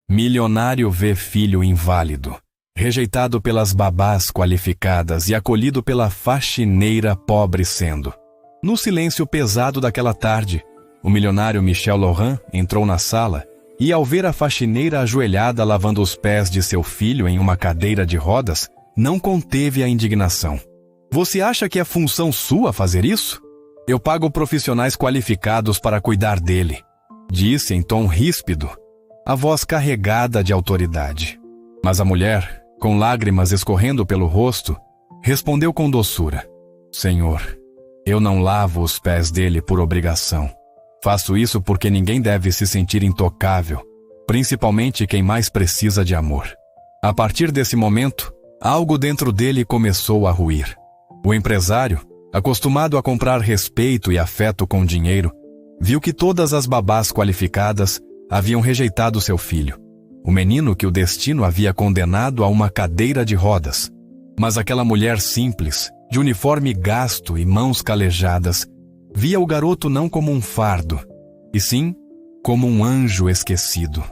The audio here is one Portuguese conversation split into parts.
Milionário vê filho inválido, rejeitado pelas babás qualificadas e acolhido pela faxineira pobre sendo. No silêncio pesado daquela tarde, o milionário Michel Laurent entrou na sala e, ao ver a faxineira ajoelhada lavando os pés de seu filho em uma cadeira de rodas, não conteve a indignação. Você acha que é função sua fazer isso? Eu pago profissionais qualificados para cuidar dele, disse em tom ríspido, a voz carregada de autoridade. Mas a mulher, com lágrimas escorrendo pelo rosto, respondeu com doçura: Senhor, eu não lavo os pés dele por obrigação. Faço isso porque ninguém deve se sentir intocável, principalmente quem mais precisa de amor. A partir desse momento, algo dentro dele começou a ruir. O empresário, acostumado a comprar respeito e afeto com dinheiro, viu que todas as babás qualificadas haviam rejeitado seu filho, o menino que o destino havia condenado a uma cadeira de rodas. Mas aquela mulher simples, de uniforme gasto e mãos calejadas, via o garoto não como um fardo, e sim como um anjo esquecido.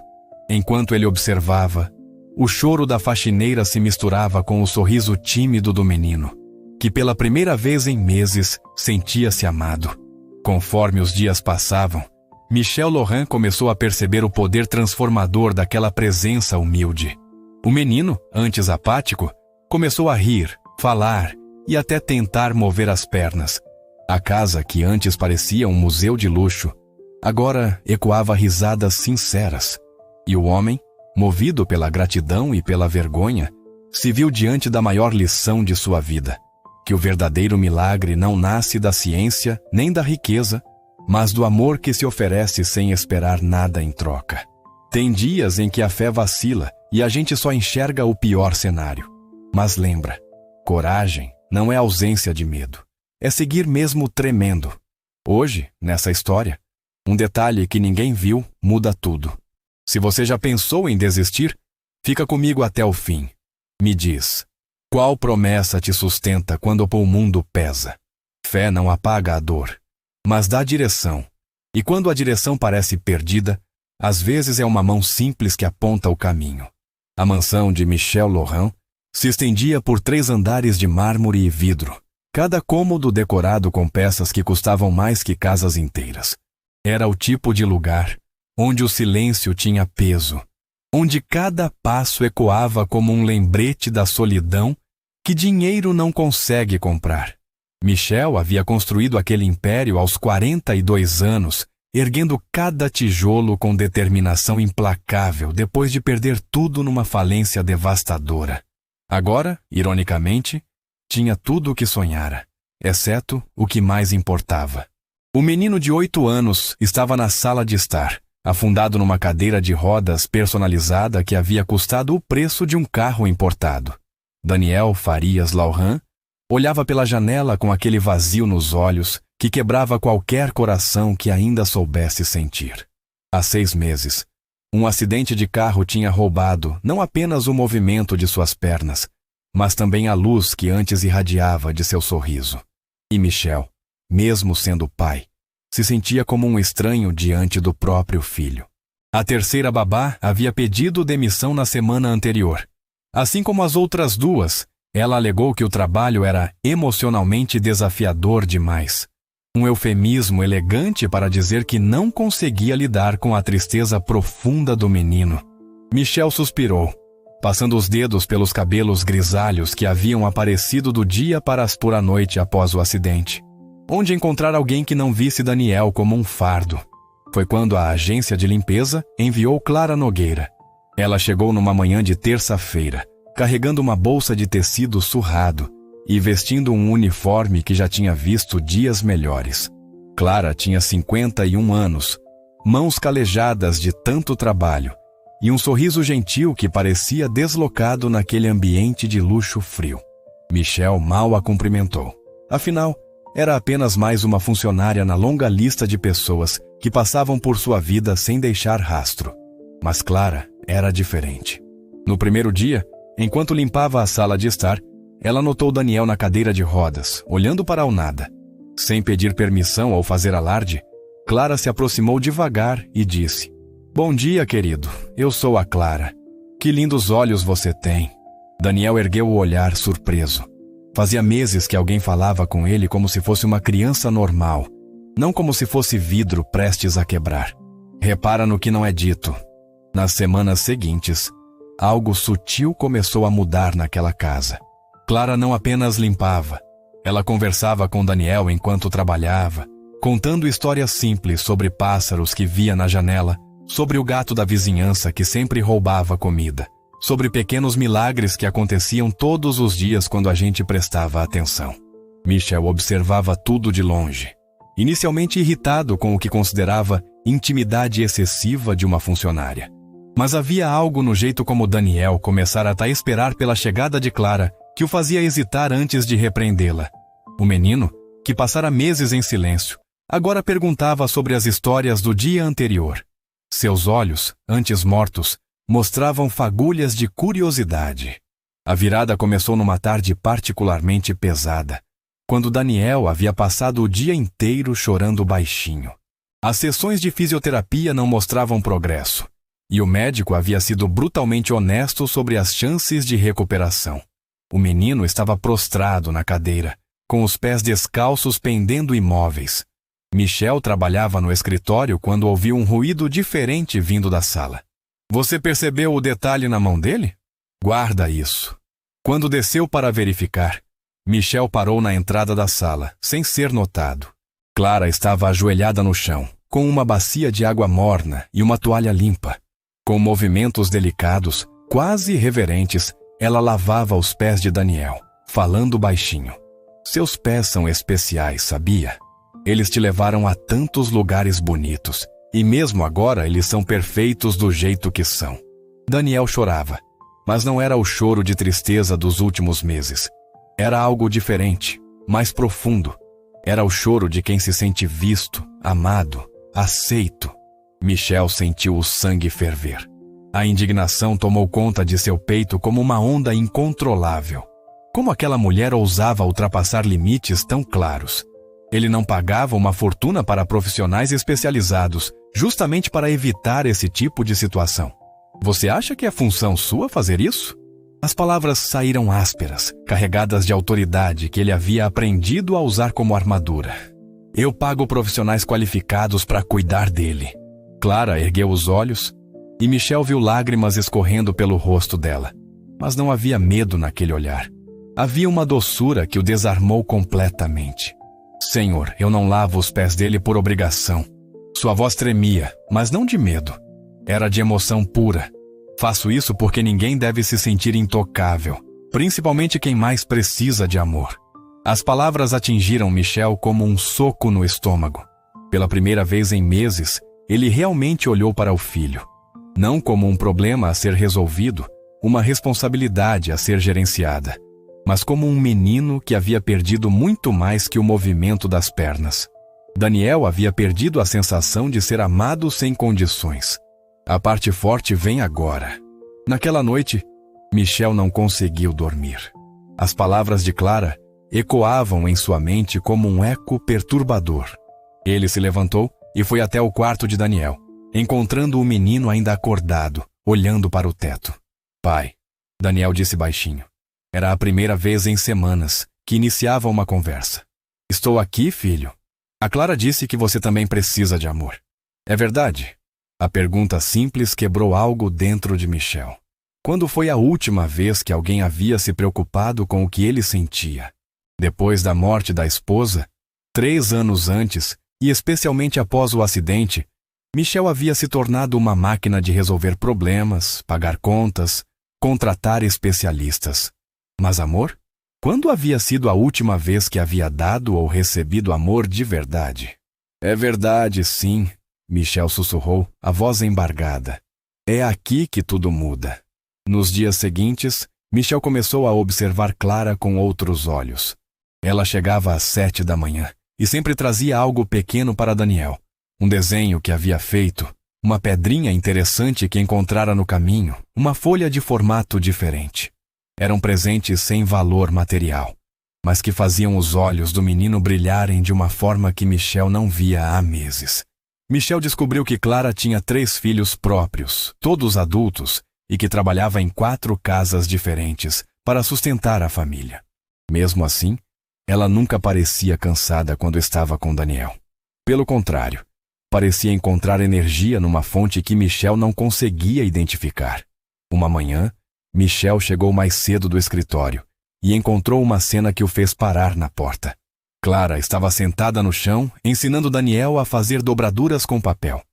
Enquanto ele observava, o choro da faxineira se misturava com o sorriso tímido do menino, que pela primeira vez em meses sentia-se amado. Conforme os dias passavam, Michel Laurent começou a perceber o poder transformador daquela presença humilde. O menino, antes apático, começou a rir, falar e até tentar mover as pernas. A casa, que antes parecia um museu de luxo, agora ecoava risadas sinceras. E o homem, movido pela gratidão e pela vergonha, se viu diante da maior lição de sua vida: que o verdadeiro milagre não nasce da ciência nem da riqueza, mas do amor que se oferece sem esperar nada em troca. Tem dias em que a fé vacila e a gente só enxerga o pior cenário. Mas lembra, coragem não é ausência de medo. É seguir mesmo tremendo. Hoje, nessa história, um detalhe que ninguém viu muda tudo. Se você já pensou em desistir, fica comigo até o fim. Me diz, qual promessa te sustenta quando o mundo pesa? Fé não apaga a dor, mas dá direção. E quando a direção parece perdida, às vezes é uma mão simples que aponta o caminho. A mansão de Michel Laurent se estendia por 3 andares de mármore e vidro, cada cômodo decorado com peças que custavam mais que casas inteiras. Era o tipo de lugar onde o silêncio tinha peso, onde cada passo ecoava como um lembrete da solidão que dinheiro não consegue comprar. Michel havia construído aquele império aos 42 anos, erguendo cada tijolo com determinação implacável depois de perder tudo numa falência devastadora. Agora, ironicamente, tinha tudo o que sonhara, exceto o que mais importava. O menino de 8 anos estava na sala de estar, afundado numa cadeira de rodas personalizada que havia custado o preço de um carro importado. Daniel Farias Laurent olhava pela janela com aquele vazio nos olhos que quebrava qualquer coração que ainda soubesse sentir. Há 6 meses, um acidente de carro tinha roubado não apenas o movimento de suas pernas, mas também a luz que antes irradiava de seu sorriso. E Michel, mesmo sendo pai, se sentia como um estranho diante do próprio filho. A terceira babá havia pedido demissão na semana anterior. Assim como as outras 2, ela alegou que o trabalho era emocionalmente desafiador demais. Um eufemismo elegante para dizer que não conseguia lidar com a tristeza profunda do menino. Michel suspirou, passando os dedos pelos cabelos grisalhos que haviam aparecido do dia para a noite após o acidente. Onde encontrar alguém que não visse Daniel como um fardo? Foi quando a agência de limpeza enviou Clara Nogueira. Ela chegou numa manhã de terça-feira, carregando uma bolsa de tecido surrado e vestindo um uniforme que já tinha visto dias melhores. Clara tinha 51 anos, mãos calejadas de tanto trabalho e um sorriso gentil que parecia deslocado naquele ambiente de luxo frio. Michel mal a cumprimentou. Afinal, era apenas mais uma funcionária na longa lista de pessoas que passavam por sua vida sem deixar rastro. Mas Clara era diferente. No primeiro dia, enquanto limpava a sala de estar, ela notou Daniel na cadeira de rodas, olhando para o nada. Sem pedir permissão ou fazer alarde, Clara se aproximou devagar e disse: Bom dia, querido. Eu sou a Clara. Que lindos olhos você tem. Daniel ergueu o olhar surpreso. Fazia meses que alguém falava com ele como se fosse uma criança normal, não como se fosse vidro prestes a quebrar. Repara no que não é dito. Nas semanas seguintes, algo sutil começou a mudar naquela casa. Clara não apenas limpava. Ela conversava com Daniel enquanto trabalhava, contando histórias simples sobre pássaros que via na janela, sobre o gato da vizinhança que sempre roubava comida, sobre pequenos milagres que aconteciam todos os dias quando a gente prestava atenção. Michel observava tudo de longe, inicialmente irritado com o que considerava intimidade excessiva de uma funcionária. Mas havia algo no jeito como Daniel começara a esperar pela chegada de Clara que o fazia hesitar antes de repreendê-la. O menino, que passara meses em silêncio, agora perguntava sobre as histórias do dia anterior. Seus olhos, antes mortos, mostravam fagulhas de curiosidade. A virada começou numa tarde particularmente pesada, quando Daniel havia passado o dia inteiro chorando baixinho. As sessões de fisioterapia não mostravam progresso, e o médico havia sido brutalmente honesto sobre as chances de recuperação. O menino estava prostrado na cadeira, com os pés descalços pendendo imóveis. Michel trabalhava no escritório quando ouviu um ruído diferente vindo da sala. Você percebeu o detalhe na mão dele? Guarda isso. Quando desceu para verificar, Michel parou na entrada da sala, sem ser notado. Clara estava ajoelhada no chão, com uma bacia de água morna e uma toalha limpa. Com movimentos delicados, quase reverentes, ela lavava os pés de Daniel, falando baixinho. Seus pés são especiais, sabia? Eles te levaram a tantos lugares bonitos, e mesmo agora eles são perfeitos do jeito que são. Daniel chorava, mas não era o choro de tristeza dos últimos meses. Era algo diferente, mais profundo. Era o choro de quem se sente visto, amado, aceito. Michel sentiu o sangue ferver. A indignação tomou conta de seu peito como uma onda incontrolável. Como aquela mulher ousava ultrapassar limites tão claros? Ele não pagava uma fortuna para profissionais especializados, justamente para evitar esse tipo de situação. Você acha que é função sua fazer isso? As palavras saíram ásperas, carregadas de autoridade que ele havia aprendido a usar como armadura. Eu pago profissionais qualificados para cuidar dele. Clara ergueu os olhos e Michel viu lágrimas escorrendo pelo rosto dela. Mas não havia medo naquele olhar. Havia uma doçura que o desarmou completamente. Senhor, eu não lavo os pés dele por obrigação. Sua voz tremia, mas não de medo. Era de emoção pura. Faço isso porque ninguém deve se sentir intocável, principalmente quem mais precisa de amor. As palavras atingiram Michel como um soco no estômago. Pela primeira vez em meses, ele realmente olhou para o filho. Não como um problema a ser resolvido, uma responsabilidade a ser gerenciada, mas como um menino que havia perdido muito mais que o movimento das pernas. Daniel havia perdido a sensação de ser amado sem condições. A parte forte vem agora. Naquela noite, Michel não conseguiu dormir. As palavras de Clara ecoavam em sua mente como um eco perturbador. Ele se levantou e foi até o quarto de Daniel, encontrando o menino ainda acordado, olhando para o teto. Pai, Daniel disse baixinho. Era a primeira vez em semanas que iniciava uma conversa. Estou aqui, filho. A Clara disse que você também precisa de amor. É verdade? A pergunta simples quebrou algo dentro de Michel. Quando foi a última vez que alguém havia se preocupado com o que ele sentia? Depois da morte da esposa, 3 anos antes, e especialmente após o acidente, Michel havia se tornado uma máquina de resolver problemas, pagar contas, contratar especialistas. Mas amor? Quando havia sido a última vez que havia dado ou recebido amor de verdade? É verdade, sim, Michel sussurrou, a voz embargada. É aqui que tudo muda. Nos dias seguintes, Michel começou a observar Clara com outros olhos. Ela chegava às 7 da manhã e sempre trazia algo pequeno para Daniel. Um desenho que havia feito, uma pedrinha interessante que encontrara no caminho, uma folha de formato diferente. Eram presentes sem valor material, mas que faziam os olhos do menino brilharem de uma forma que Michel não via há meses. Michel descobriu que Clara tinha 3 filhos próprios, todos adultos, e que trabalhava em 4 casas diferentes para sustentar a família. Mesmo assim, ela nunca parecia cansada quando estava com Daniel. Pelo contrário, parecia encontrar energia numa fonte que Michel não conseguia identificar. Uma manhã, Michel chegou mais cedo do escritório e encontrou uma cena que o fez parar na porta. Clara estava sentada no chão, ensinando Daniel a fazer dobraduras com papel.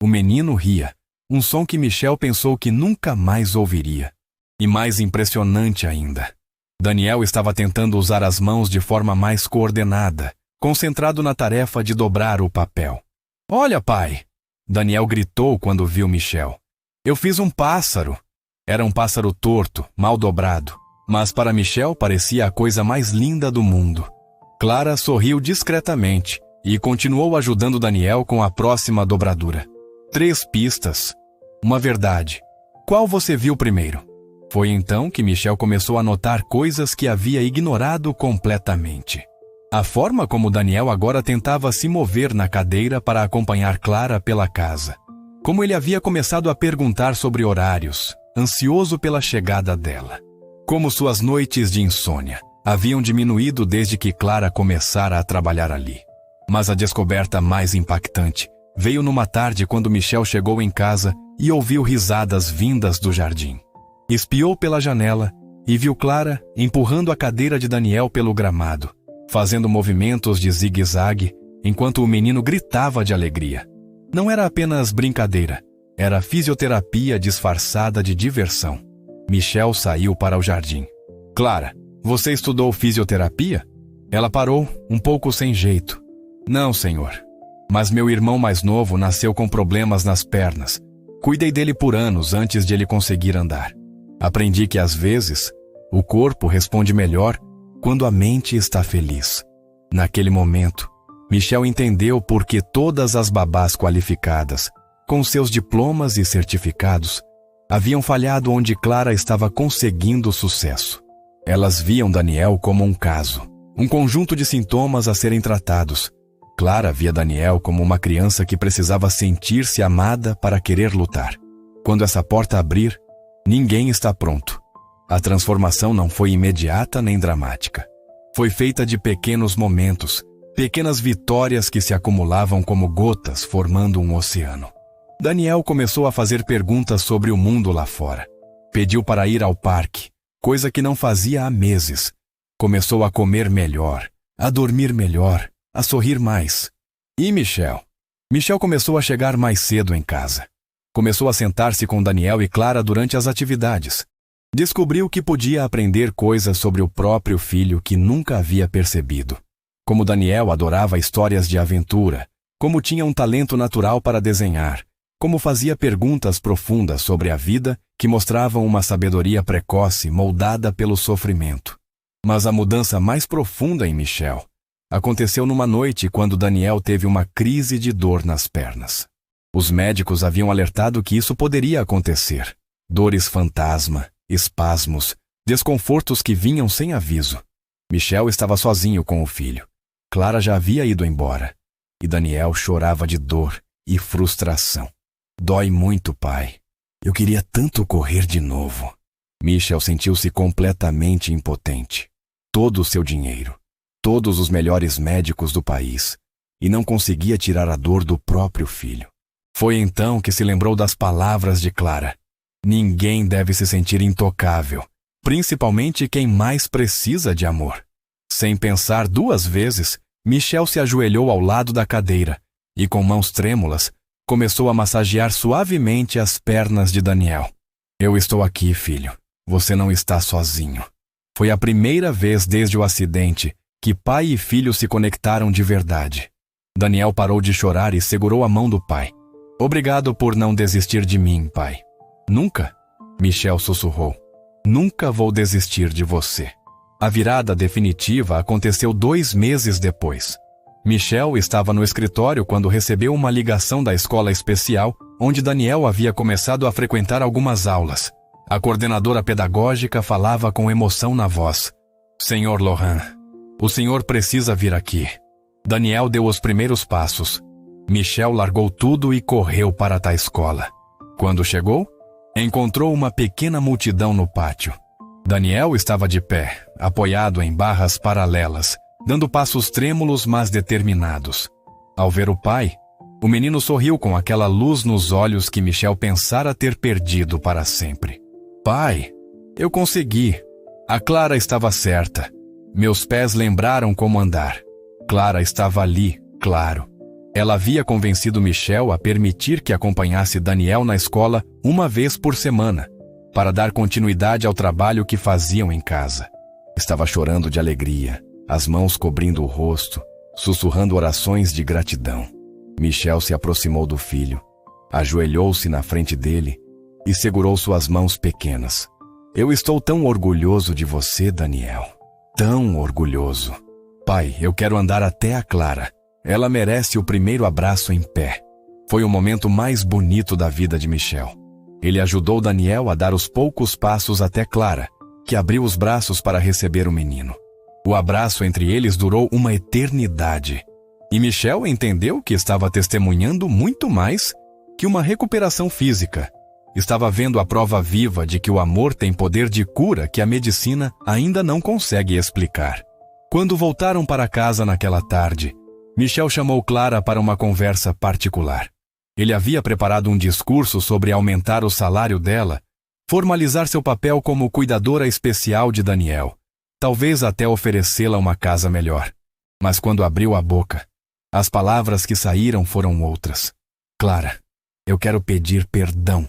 O menino ria, um som que Michel pensou que nunca mais ouviria. E mais impressionante ainda, Daniel estava tentando usar as mãos de forma mais coordenada, concentrado na tarefa de dobrar o papel. "Olha, pai!" Daniel gritou quando viu Michel. "Eu fiz um pássaro." Era um pássaro torto, mal dobrado, mas para Michel parecia a coisa mais linda do mundo. Clara sorriu discretamente e continuou ajudando Daniel com a próxima dobradura. 3 pistas. Uma verdade. Qual você viu primeiro? Foi então que Michel começou a notar coisas que havia ignorado completamente. A forma como Daniel agora tentava se mover na cadeira para acompanhar Clara pela casa. Como ele havia começado a perguntar sobre horários, ansioso pela chegada dela. Como suas noites de insônia haviam diminuído desde que Clara começara a trabalhar ali. Mas a descoberta mais impactante veio numa tarde quando Michel chegou em casa e ouviu risadas vindas do jardim. Espiou pela janela e viu Clara empurrando a cadeira de Daniel pelo gramado, fazendo movimentos de zigue-zague enquanto o menino gritava de alegria. Não era apenas brincadeira, era fisioterapia disfarçada de diversão. Michel saiu para o jardim. "Clara, você estudou fisioterapia?" Ela parou, um pouco sem jeito. "Não, senhor. Mas meu irmão mais novo nasceu com problemas nas pernas. Cuidei dele por anos antes de ele conseguir andar. Aprendi que, às vezes, o corpo responde melhor quando a mente está feliz." Naquele momento, Michel entendeu por que todas as babás qualificadas, com seus diplomas e certificados, haviam falhado onde Clara estava conseguindo sucesso. Elas viam Daniel como um caso, um conjunto de sintomas a serem tratados. Clara via Daniel como uma criança que precisava sentir-se amada para querer lutar. Quando essa porta abrir, ninguém está pronto. A transformação não foi imediata nem dramática. Foi feita de pequenos momentos, pequenas vitórias que se acumulavam como gotas formando um oceano. Daniel começou a fazer perguntas sobre o mundo lá fora. Pediu para ir ao parque, coisa que não fazia há meses. Começou a comer melhor, a dormir melhor, a sorrir mais. E Michel? Michel começou a chegar mais cedo em casa. Começou a sentar-se com Daniel e Clara durante as atividades. Descobriu que podia aprender coisas sobre o próprio filho que nunca havia percebido. Como Daniel adorava histórias de aventura, como tinha um talento natural para desenhar, como fazia perguntas profundas sobre a vida que mostravam uma sabedoria precoce moldada pelo sofrimento. Mas a mudança mais profunda em Michel aconteceu numa noite quando Daniel teve uma crise de dor nas pernas. Os médicos haviam alertado que isso poderia acontecer. Dores fantasma, espasmos, desconfortos que vinham sem aviso. Michel estava sozinho com o filho. Clara já havia ido embora. E Daniel chorava de dor e frustração. "Dói muito, pai. Eu queria tanto correr de novo." Michel sentiu-se completamente impotente. Todo o seu dinheiro, todos os melhores médicos do país, e não conseguia tirar a dor do próprio filho. Foi então que se lembrou das palavras de Clara. Ninguém deve se sentir intocável, principalmente quem mais precisa de amor. Sem pensar 2 vezes, Michel se ajoelhou ao lado da cadeira e, com mãos trêmulas, começou a massagear suavemente as pernas de Daniel. "Eu estou aqui, filho. Você não está sozinho." Foi a primeira vez desde o acidente que pai e filho se conectaram de verdade. Daniel parou de chorar e segurou a mão do pai. "Obrigado por não desistir de mim, pai." "Nunca?" Michel sussurrou. "Nunca vou desistir de você." A virada definitiva aconteceu 2 meses depois. Michel estava no escritório quando recebeu uma ligação da escola especial, onde Daniel havia começado a frequentar algumas aulas. A coordenadora pedagógica falava com emoção na voz. "Senhor Lohan, o senhor precisa vir aqui." Daniel deu os primeiros passos. Michel largou tudo e correu para a escola. Quando chegou, encontrou uma pequena multidão no pátio. Daniel estava de pé, apoiado em barras paralelas, dando passos trêmulos mas determinados. Ao ver o pai, o menino sorriu com aquela luz nos olhos que Michel pensara ter perdido para sempre. Pai, eu consegui. A Clara estava certa. Meus pés lembraram como andar. Clara estava ali, claro. Ela havia convencido Michel a permitir que acompanhasse Daniel na escola uma vez por semana, para dar continuidade ao trabalho que faziam em casa. Estava chorando de alegria, as mãos cobrindo o rosto, sussurrando orações de gratidão. Michel se aproximou do filho, ajoelhou-se na frente dele e segurou suas mãos pequenas. Eu estou tão orgulhoso de você, Daniel. Tão orgulhoso. Pai, eu quero andar até a Clara. Ela merece o primeiro abraço em pé. Foi o momento mais bonito da vida de Michel. Ele ajudou Daniel a dar os poucos passos até Clara, que abriu os braços para receber o menino. O abraço entre eles durou uma eternidade. E Michel entendeu que estava testemunhando muito mais que uma recuperação física. Estava vendo a prova viva de que o amor tem poder de cura que a medicina ainda não consegue explicar. Quando voltaram para casa naquela tarde, Michel chamou Clara para uma conversa particular. Ele havia preparado um discurso sobre aumentar o salário dela, formalizar seu papel como cuidadora especial de Daniel, talvez até oferecê-la uma casa melhor. Mas quando abriu a boca, as palavras que saíram foram outras. Clara, eu quero pedir perdão.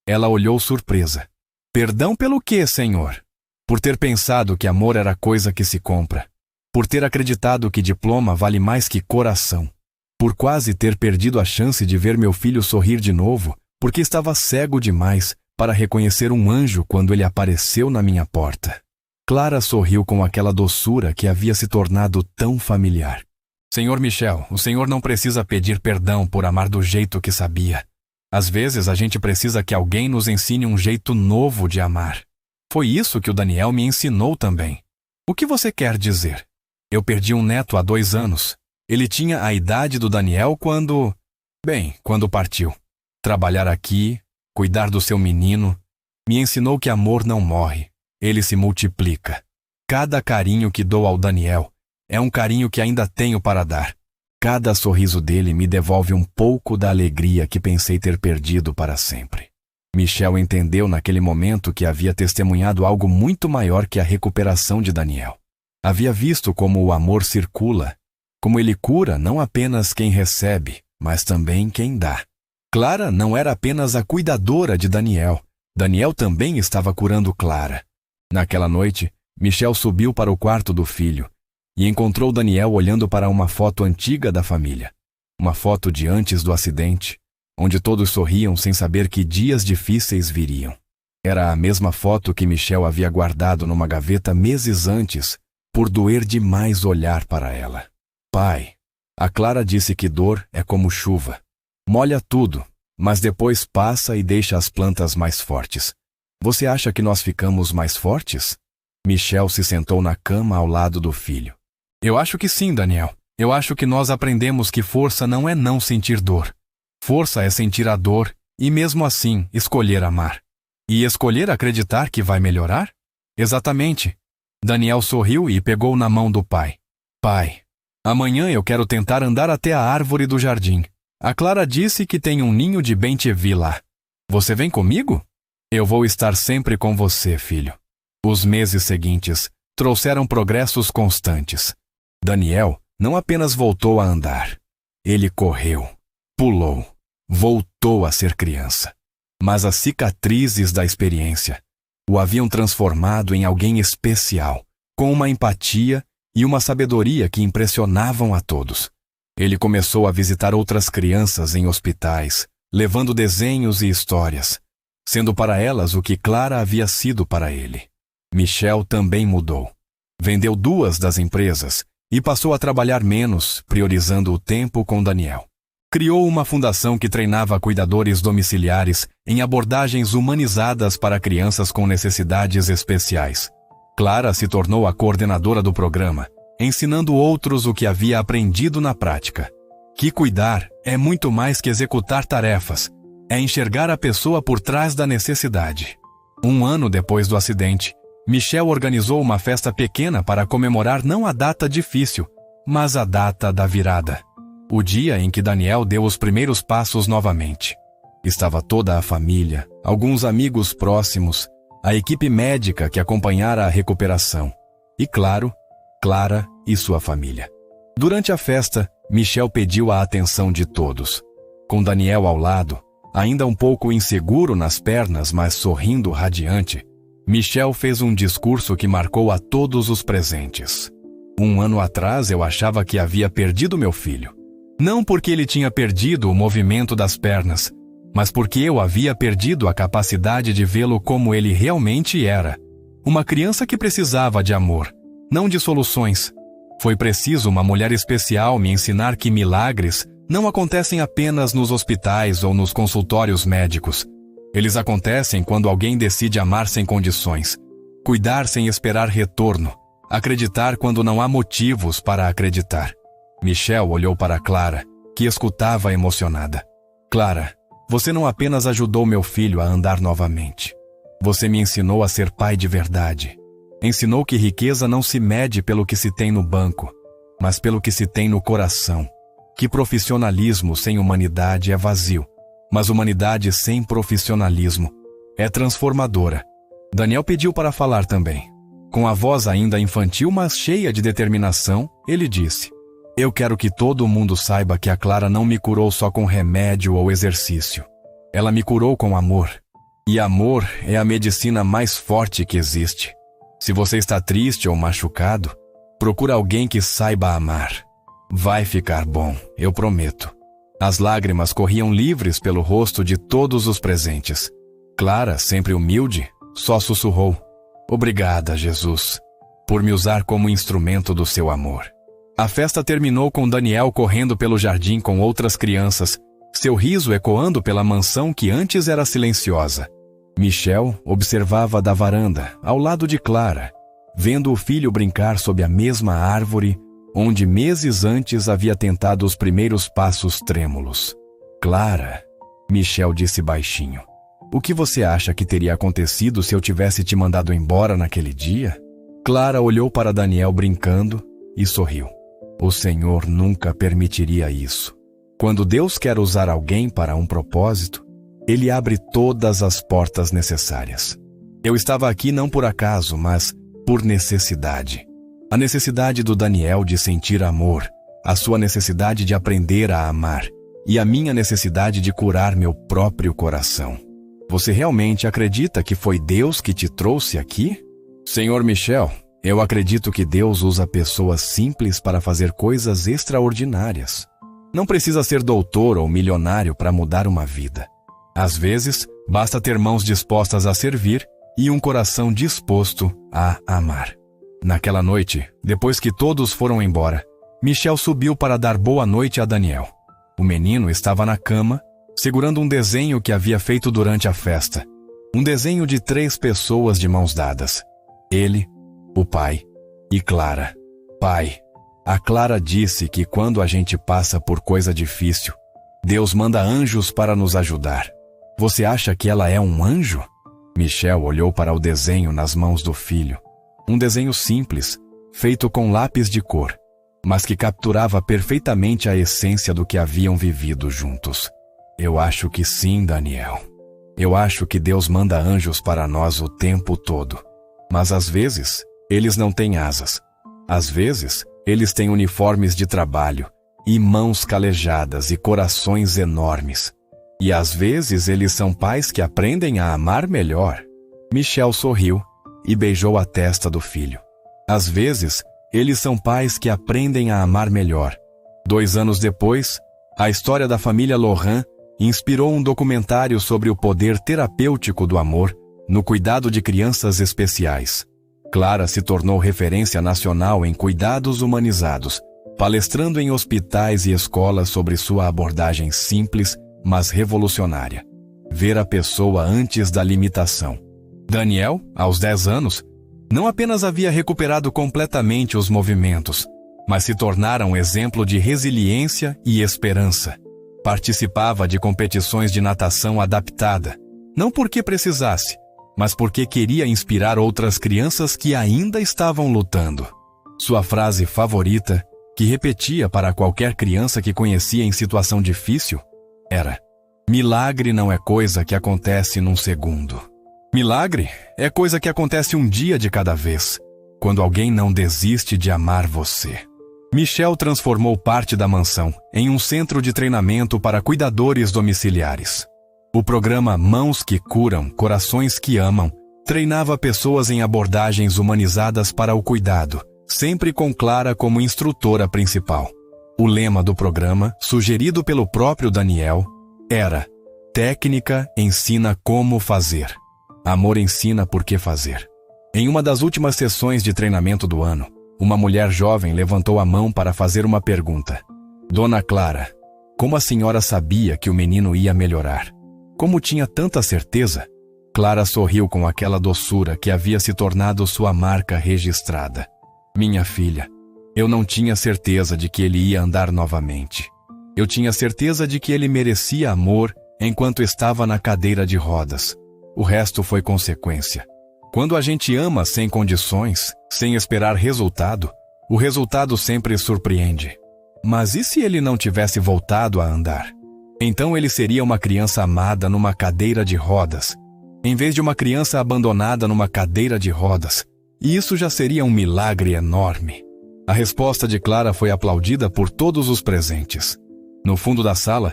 Ela olhou surpresa. Perdão pelo quê, senhor? Por ter pensado que amor era coisa que se compra. Por ter acreditado que diploma vale mais que coração. Por quase ter perdido a chance de ver meu filho sorrir de novo, porque estava cego demais para reconhecer um anjo quando ele apareceu na minha porta. Clara sorriu com aquela doçura que havia se tornado tão familiar. Senhor Michel, o senhor não precisa pedir perdão por amar do jeito que sabia. Às vezes a gente precisa que alguém nos ensine um jeito novo de amar. Foi isso que o Daniel me ensinou também. O que você quer dizer? Eu perdi um neto há 2 anos. Ele tinha a idade do Daniel quando partiu. Trabalhar aqui, cuidar do seu menino, me ensinou que amor não morre, ele se multiplica. Cada carinho que dou ao Daniel é um carinho que ainda tenho para dar. Cada sorriso dele me devolve um pouco da alegria que pensei ter perdido para sempre. Michel entendeu naquele momento que havia testemunhado algo muito maior que a recuperação de Daniel. Havia visto como o amor circula, como ele cura não apenas quem recebe, mas também quem dá. Clara não era apenas a cuidadora de Daniel. Daniel também estava curando Clara. Naquela noite, Michel subiu para o quarto do filho e encontrou Daniel olhando para uma foto antiga da família. Uma foto de antes do acidente, onde todos sorriam sem saber que dias difíceis viriam. Era a mesma foto que Michel havia guardado numa gaveta meses antes, por doer demais olhar para ela. Pai, a Clara disse que dor é como chuva. Molha tudo, mas depois passa e deixa as plantas mais fortes. Você acha que nós ficamos mais fortes? Michel se sentou na cama ao lado do filho. Eu acho que sim, Daniel. Eu acho que nós aprendemos que força não é não sentir dor. Força é sentir a dor e, mesmo assim, escolher amar. E escolher acreditar que vai melhorar? Exatamente. Daniel sorriu e pegou na mão do pai. Pai, amanhã eu quero tentar andar até a árvore do jardim. A Clara disse que tem um ninho de bem-te-vi lá. Você vem comigo? Eu vou estar sempre com você, filho. Os meses seguintes trouxeram progressos constantes. Daniel não apenas voltou a andar. Ele correu, pulou, voltou a ser criança. Mas as cicatrizes da experiência o haviam transformado em alguém especial, com uma empatia e uma sabedoria que impressionavam a todos. Ele começou a visitar outras crianças em hospitais, levando desenhos e histórias, sendo para elas o que Clara havia sido para ele. Michel também mudou. Vendeu 2 das empresas e passou a trabalhar menos, priorizando o tempo com Daniel. Criou uma fundação que treinava cuidadores domiciliares em abordagens humanizadas para crianças com necessidades especiais. Clara se tornou a coordenadora do programa, ensinando outros o que havia aprendido na prática. Que cuidar é muito mais que executar tarefas, é enxergar a pessoa por trás da necessidade. 1 ano depois do acidente, Michel organizou uma festa pequena para comemorar não a data difícil, mas a data da virada. O dia em que Daniel deu os primeiros passos novamente. Estava toda a família, alguns amigos próximos, a equipe médica que acompanhara a recuperação. E claro, Clara e sua família. Durante a festa, Michel pediu a atenção de todos. Com Daniel ao lado, ainda um pouco inseguro nas pernas, mas sorrindo radiante, Michel fez um discurso que marcou a todos os presentes. 1 ano atrás eu achava que havia perdido meu filho. Não porque ele tinha perdido o movimento das pernas, mas porque eu havia perdido a capacidade de vê-lo como ele realmente era. Uma criança que precisava de amor, não de soluções. Foi preciso uma mulher especial me ensinar que milagres não acontecem apenas nos hospitais ou nos consultórios médicos. Eles acontecem quando alguém decide amar sem condições, cuidar sem esperar retorno, acreditar quando não há motivos para acreditar. Michel olhou para Clara, que escutava emocionada. Clara, você não apenas ajudou meu filho a andar novamente. Você me ensinou a ser pai de verdade. Ensinou que riqueza não se mede pelo que se tem no banco, mas pelo que se tem no coração. Que profissionalismo sem humanidade é vazio, mas humanidade sem profissionalismo é transformadora. Daniel pediu para falar também. Com a voz ainda infantil, mas cheia de determinação, ele disse: Eu quero que todo mundo saiba que a Clara não me curou só com remédio ou exercício. Ela me curou com amor. E amor é a medicina mais forte que existe. Se você está triste ou machucado, procura alguém que saiba amar. Vai ficar bom, eu prometo. As lágrimas corriam livres pelo rosto de todos os presentes. Clara, sempre humilde, só sussurrou: Obrigada, Jesus, por me usar como instrumento do seu amor. A festa terminou com Daniel correndo pelo jardim com outras crianças, seu riso ecoando pela mansão que antes era silenciosa. Michel observava da varanda, ao lado de Clara, vendo o filho brincar sob a mesma árvore onde meses antes havia tentado os primeiros passos trêmulos. Clara, Michel disse baixinho, o que você acha que teria acontecido se eu tivesse te mandado embora naquele dia? Clara olhou para Daniel brincando e sorriu. O Senhor nunca permitiria isso. Quando Deus quer usar alguém para um propósito, Ele abre todas as portas necessárias. Eu estava aqui não por acaso, mas por necessidade. A necessidade do Daniel de sentir amor, a sua necessidade de aprender a amar e a minha necessidade de curar meu próprio coração. Você realmente acredita que foi Deus que te trouxe aqui? Senhor Michel, eu acredito que Deus usa pessoas simples para fazer coisas extraordinárias. Não precisa ser doutor ou milionário para mudar uma vida. Às vezes, basta ter mãos dispostas a servir e um coração disposto a amar. Naquela noite, depois que todos foram embora, Michel subiu para dar boa noite a Daniel. O menino estava na cama, segurando um desenho que havia feito durante a festa. Um desenho de 3 pessoas de mãos dadas. Ele, o pai e Clara. Pai, a Clara disse que quando a gente passa por coisa difícil, Deus manda anjos para nos ajudar. Você acha que ela é um anjo? Michel olhou para o desenho nas mãos do filho. Um desenho simples, feito com lápis de cor, mas que capturava perfeitamente a essência do que haviam vivido juntos. Eu acho que sim, Daniel. Eu acho que Deus manda anjos para nós o tempo todo. Mas às vezes, eles não têm asas. Às vezes, eles têm uniformes de trabalho, e mãos calejadas e corações enormes. E às vezes eles são pais que aprendem a amar melhor. Michel sorriu e beijou a testa do filho. Às vezes, eles são pais que aprendem a amar melhor. 2 anos depois, a história da família Lohan inspirou um documentário sobre o poder terapêutico do amor no cuidado de crianças especiais. Clara se tornou referência nacional em cuidados humanizados, palestrando em hospitais e escolas sobre sua abordagem simples, mas revolucionária. Ver a pessoa antes da limitação. Daniel, aos 10 anos, não apenas havia recuperado completamente os movimentos, mas se tornara um exemplo de resiliência e esperança. Participava de competições de natação adaptada, não porque precisasse, mas porque queria inspirar outras crianças que ainda estavam lutando. Sua frase favorita, que repetia para qualquer criança que conhecia em situação difícil, era: milagre não é coisa que acontece num segundo. Milagre é coisa que acontece um dia de cada vez, quando alguém não desiste de amar você. Michelle transformou parte da mansão em um centro de treinamento para cuidadores domiciliares. O programa Mãos que Curam, Corações que Amam treinava pessoas em abordagens humanizadas para o cuidado, sempre com Clara como instrutora principal. O lema do programa, sugerido pelo próprio Daniel, era: técnica ensina como fazer. Amor ensina por que fazer. Em uma das últimas sessões de treinamento do ano, uma mulher jovem levantou a mão para fazer uma pergunta. Dona Clara, como a senhora sabia que o menino ia melhorar? Como tinha tanta certeza? Clara sorriu com aquela doçura que havia se tornado sua marca registrada. Minha filha, eu não tinha certeza de que ele ia andar novamente. Eu tinha certeza de que ele merecia amor enquanto estava na cadeira de rodas. O resto foi consequência. Quando a gente ama sem condições, sem esperar resultado, o resultado sempre surpreende. Mas e se ele não tivesse voltado a andar? Então ele seria uma criança amada numa cadeira de rodas, em vez de uma criança abandonada numa cadeira de rodas. E isso já seria um milagre enorme. A resposta de Clara foi aplaudida por todos os presentes. No fundo da sala,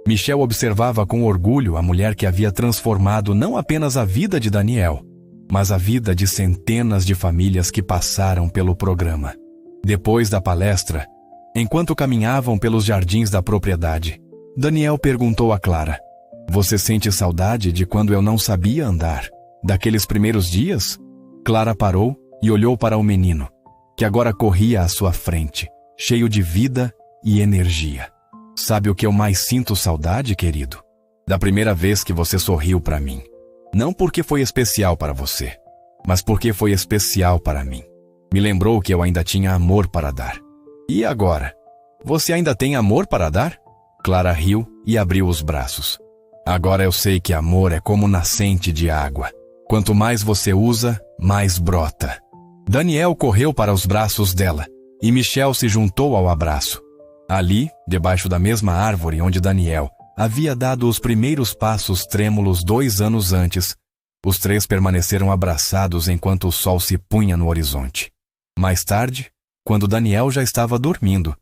Michelle observava com orgulho a mulher que havia transformado não apenas a vida de Daniel, mas a vida de centenas de famílias que passaram pelo programa. Depois da palestra, enquanto caminhavam pelos jardins da propriedade, Daniel perguntou a Clara: você sente saudade de quando eu não sabia andar? Daqueles primeiros dias? Clara parou e olhou para o menino, que agora corria à sua frente, cheio de vida e energia. Sabe o que eu mais sinto saudade, querido? Da primeira vez que você sorriu para mim. Não porque foi especial para você, mas porque foi especial para mim. Me lembrou que eu ainda tinha amor para dar. E agora? Você ainda tem amor para dar? Clara riu e abriu os braços. Agora eu sei que amor é como nascente de água. Quanto mais você usa, mais brota. Daniel correu para os braços dela e Michelle se juntou ao abraço. Ali, debaixo da mesma árvore onde Daniel havia dado os primeiros passos trêmulos 2 anos antes, os três permaneceram abraçados enquanto o sol se punha no horizonte. Mais tarde, quando Daniel já estava dormindo,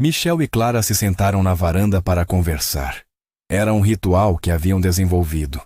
Michelle e Clara se sentaram na varanda para conversar. Era um ritual que haviam desenvolvido.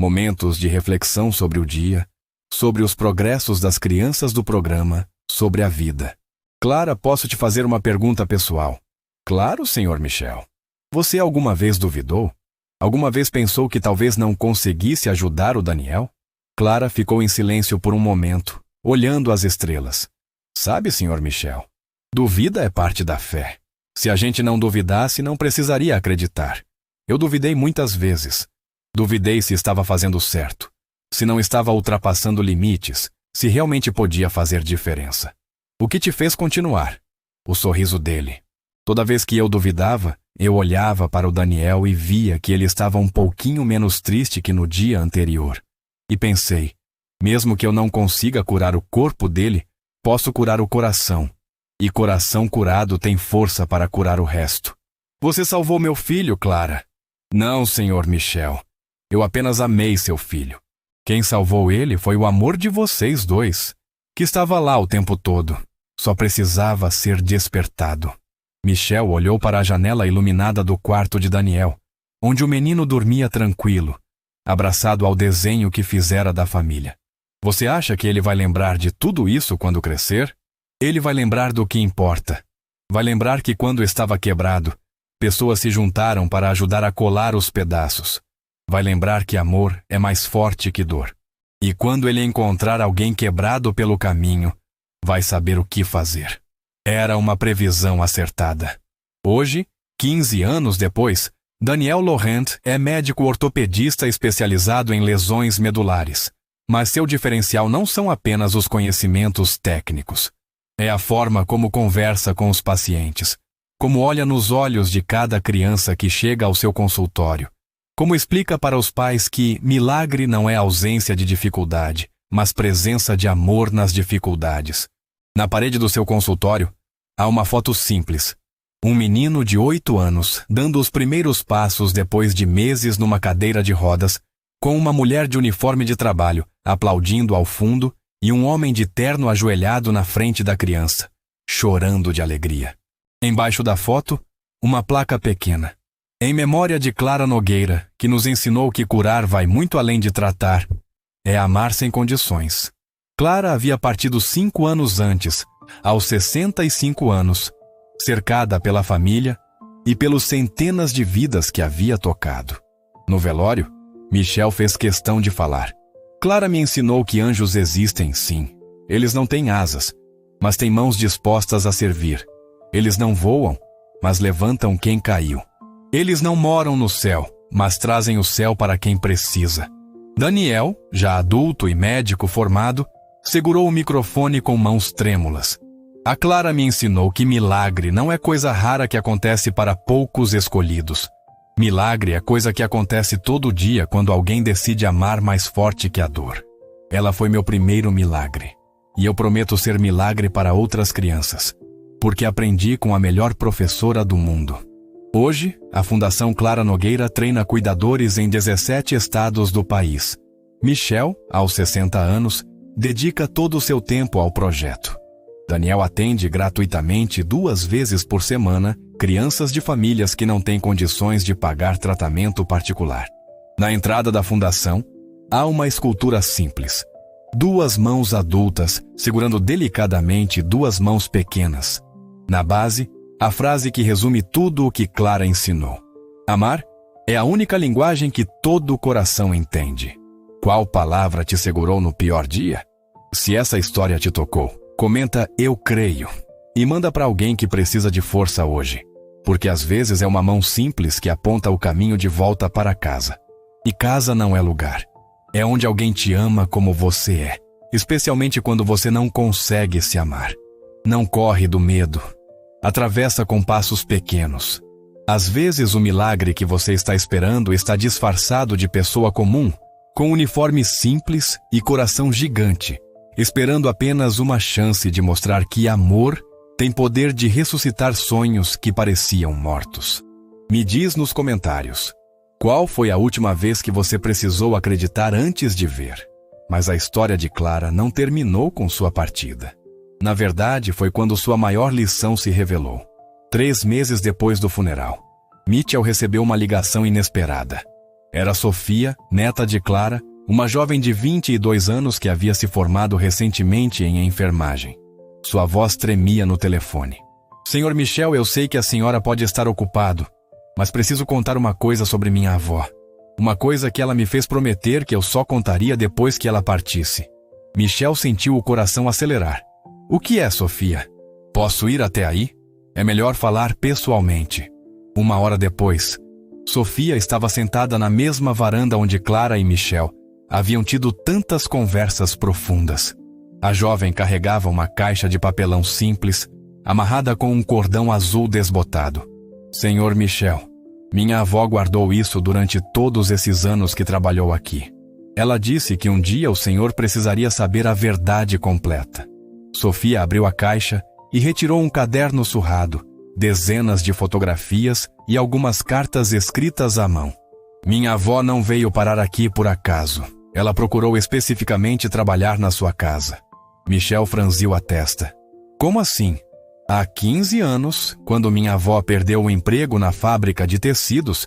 Momentos de reflexão sobre o dia, sobre os progressos das crianças do programa, sobre a vida. Clara, posso te fazer uma pergunta pessoal? Claro, Sr. Michel. Você alguma vez duvidou? Alguma vez pensou que talvez não conseguisse ajudar o Daniel? Clara ficou em silêncio por um momento, olhando as estrelas. Sabe, Sr. Michel, duvida é parte da fé. Se a gente não duvidasse, não precisaria acreditar. Eu duvidei muitas vezes. Duvidei se estava fazendo certo, se não estava ultrapassando limites, se realmente podia fazer diferença. O que te fez continuar? O sorriso dele. Toda vez que eu duvidava, eu olhava para o Daniel e via que ele estava um pouquinho menos triste que no dia anterior. E pensei, mesmo que eu não consiga curar o corpo dele, posso curar o coração. E coração curado tem força para curar o resto. Você salvou meu filho, Clara. Não, Sr. Michel. Eu apenas amei seu filho. Quem salvou ele foi o amor de vocês dois, que estava lá o tempo todo. Só precisava ser despertado. Michel olhou para a janela iluminada do quarto de Daniel, onde o menino dormia tranquilo, abraçado ao desenho que fizera da família. Você acha que ele vai lembrar de tudo isso quando crescer? Ele vai lembrar do que importa. Vai lembrar que quando estava quebrado, pessoas se juntaram para ajudar a colar os pedaços. Vai lembrar que amor é mais forte que dor. E quando ele encontrar alguém quebrado pelo caminho, vai saber o que fazer. Era uma previsão acertada. Hoje, 15 anos depois, Daniel Laurent é médico ortopedista especializado em lesões medulares. Mas seu diferencial não são apenas os conhecimentos técnicos. É a forma como conversa com os pacientes, como olha nos olhos de cada criança que chega ao seu consultório, como explica para os pais que milagre não é ausência de dificuldade, mas presença de amor nas dificuldades. Na parede do seu consultório, há uma foto simples. Um menino de 8 anos dando os primeiros passos depois de meses numa cadeira de rodas, com uma mulher de uniforme de trabalho aplaudindo ao fundo e um homem de terno ajoelhado na frente da criança, chorando de alegria. Embaixo da foto, uma placa pequena. Em memória de Clara Nogueira, que nos ensinou que curar vai muito além de tratar, é amar sem condições. Clara havia partido 5 anos antes, aos 65 anos, cercada pela família e pelos centenas de vidas que havia tocado. No velório, Michel fez questão de falar. Clara me ensinou que anjos existem, sim. Eles não têm asas, mas têm mãos dispostas a servir. Eles não voam, mas levantam quem caiu. Eles não moram no céu, mas trazem o céu para quem precisa. Daniel, já adulto e médico formado, segurou o microfone com mãos trêmulas. A Clara me ensinou que milagre não é coisa rara que acontece para poucos escolhidos. Milagre é coisa que acontece todo dia quando alguém decide amar mais forte que a dor. Ela foi meu primeiro milagre. E eu prometo ser milagre para outras crianças, porque aprendi com a melhor professora do mundo. Hoje, a Fundação Clara Nogueira treina cuidadores em 17 estados do país. Michel, aos 60 anos, dedica todo o seu tempo ao projeto. Daniel atende gratuitamente 2 vezes por semana crianças de famílias que não têm condições de pagar tratamento particular. Na entrada da fundação, há uma escultura simples. 2 mãos adultas segurando delicadamente 2 mãos pequenas. Na base, a frase que resume tudo o que Clara ensinou. Amar é a única linguagem que todo o coração entende. Qual palavra te segurou no pior dia? Se essa história te tocou, comenta "Eu creio" e manda para alguém que precisa de força hoje, porque às vezes é uma mão simples que aponta o caminho de volta para casa. E casa não é lugar. É onde alguém te ama como você é, especialmente quando você não consegue se amar. Não corre do medo. Atravessa com passos pequenos. Às vezes o milagre que você está esperando está disfarçado de pessoa comum, com uniforme simples e coração gigante, esperando apenas uma chance de mostrar que amor tem poder de ressuscitar sonhos que pareciam mortos. Me diz nos comentários, qual foi a última vez que você precisou acreditar antes de ver? Mas a história de Clara não terminou com sua partida. Na verdade, foi quando sua maior lição se revelou. 3 meses depois do funeral, Mitchell recebeu uma ligação inesperada. Era Sofia, neta de Clara, uma jovem de 22 anos que havia se formado recentemente em enfermagem. Sua voz tremia no telefone. "Senhor Michel, eu sei que a senhora pode estar ocupado, mas preciso contar uma coisa sobre minha avó. Uma coisa que ela me fez prometer que eu só contaria depois que ela partisse." Michel sentiu o coração acelerar. "O que é, Sofia? Posso ir até aí? É melhor falar pessoalmente." 1 hora depois, Sofia estava sentada na mesma varanda onde Clara e Michel haviam tido tantas conversas profundas. A jovem carregava uma caixa de papelão simples, amarrada com um cordão azul desbotado. "Senhor Michel, minha avó guardou isso durante todos esses anos que trabalhou aqui. Ela disse que um dia o senhor precisaria saber a verdade completa." Sofia abriu a caixa e retirou um caderno surrado, dezenas de fotografias e algumas cartas escritas à mão. "Minha avó não veio parar aqui por acaso. Ela procurou especificamente trabalhar na sua casa." Michel franziu a testa. "Como assim? Há 15 anos, quando minha avó perdeu o emprego na fábrica de tecidos,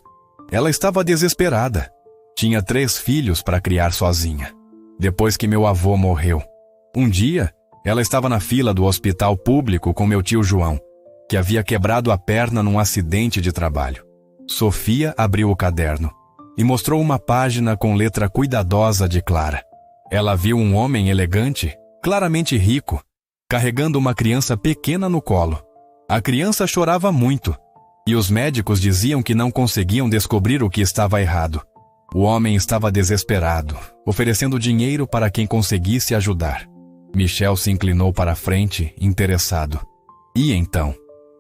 ela estava desesperada. Tinha 3 filhos para criar sozinha. Depois que meu avô morreu, um dia, ela estava na fila do hospital público com meu tio João, que havia quebrado a perna num acidente de trabalho." Sofia abriu o caderno e mostrou uma página com letra cuidadosa de Clara. Ela viu um homem elegante, claramente rico, carregando uma criança pequena no colo. A criança chorava muito, e os médicos diziam que não conseguiam descobrir o que estava errado. O homem estava desesperado, oferecendo dinheiro para quem conseguisse ajudar. Michel se inclinou para a frente, interessado. E então?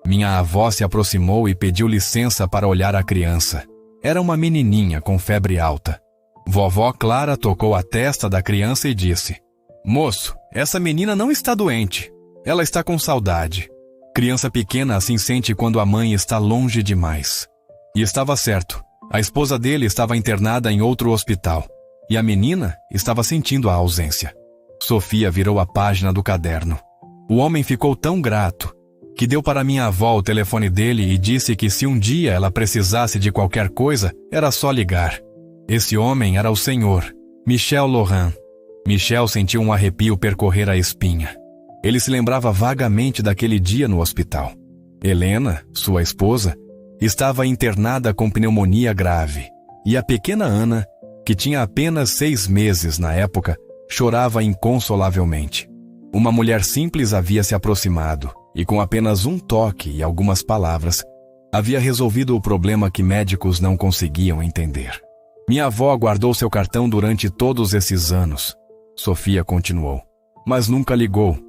Minha avó se aproximou e pediu licença para olhar a criança. Era uma menininha com febre alta. Vovó Clara tocou a testa da criança e disse: "Moço, essa menina não está doente. Ela está com saudade. Criança pequena assim sente quando a mãe está longe demais." E estava certo. A esposa dele estava internada em outro hospital. E a menina estava sentindo a ausência. Sofia virou a página do caderno. O homem ficou tão grato que deu para minha avó o telefone dele e disse que se um dia ela precisasse de qualquer coisa, era só ligar. Esse homem era o senhor, Michel Laurent. Michel sentiu um arrepio percorrer a espinha. Ele se lembrava vagamente daquele dia no hospital. Helena, sua esposa, estava internada com pneumonia grave. E a pequena Ana, que tinha apenas 6 meses na época, chorava inconsolavelmente. Uma mulher simples havia se aproximado e, com apenas um toque e algumas palavras, havia resolvido o problema que médicos não conseguiam entender. Minha avó guardou seu cartão durante todos esses anos. Sofia continuou. Mas nunca ligou,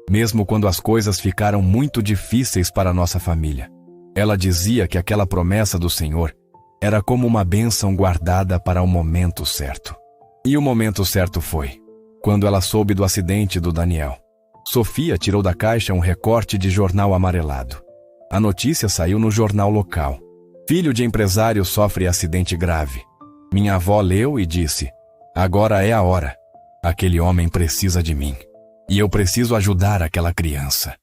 mesmo quando as coisas ficaram muito difíceis para nossa família. Ela dizia que aquela promessa do Senhor era como uma bênção guardada para o momento certo. E o momento certo foi quando ela soube do acidente do Daniel. Sofia tirou da caixa um recorte de jornal amarelado. A notícia saiu no jornal local. Filho de empresário sofre acidente grave. Minha avó leu e disse: "Agora é a hora. Aquele homem precisa de mim. E eu preciso ajudar aquela criança."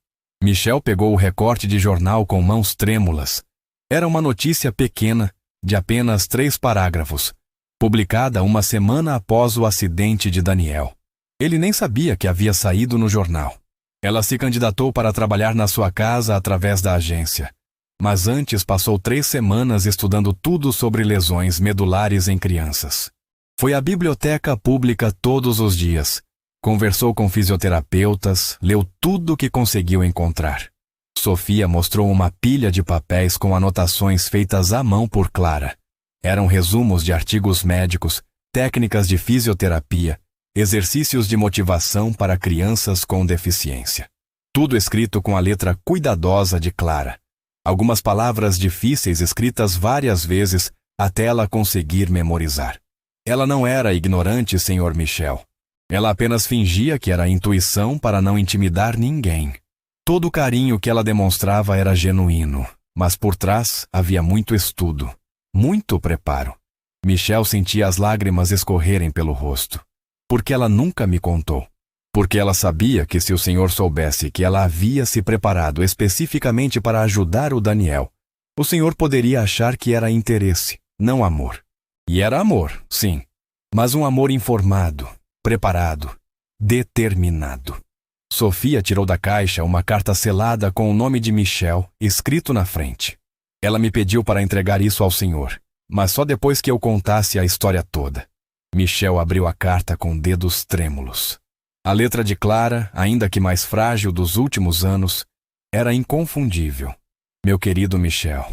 Michel pegou o recorte de jornal com mãos trêmulas. Era uma notícia pequena, de apenas 3 parágrafos, publicada uma semana após o acidente de Daniel. Ele nem sabia que havia saído no jornal. Ela se candidatou para trabalhar na sua casa através da agência. Mas antes passou 3 semanas estudando tudo sobre lesões medulares em crianças. Foi à biblioteca pública todos os dias. Conversou com fisioterapeutas, leu tudo o que conseguiu encontrar. Sofia mostrou uma pilha de papéis com anotações feitas à mão por Clara. Eram resumos de artigos médicos, técnicas de fisioterapia, exercícios de motivação para crianças com deficiência. Tudo escrito com a letra cuidadosa de Clara. Algumas palavras difíceis escritas várias vezes até ela conseguir memorizar. Ela não era ignorante, Sr. Michel. Ela apenas fingia que era intuição para não intimidar ninguém. Todo o carinho que ela demonstrava era genuíno, mas por trás havia muito estudo, muito preparo. Michel sentia as lágrimas escorrerem pelo rosto. Porque ela nunca me contou. Porque ela sabia que se o Senhor soubesse que ela havia se preparado especificamente para ajudar o Daniel, o Senhor poderia achar que era interesse, não amor. E era amor, sim, mas um amor informado, preparado, determinado. Sofia tirou da caixa uma carta selada com o nome de Michel escrito na frente. Ela me pediu para entregar isso ao Senhor, mas só depois que eu contasse a história toda. Michel abriu a carta com dedos trêmulos. A letra de Clara, ainda que mais frágil dos últimos anos, era inconfundível. Meu querido Michel,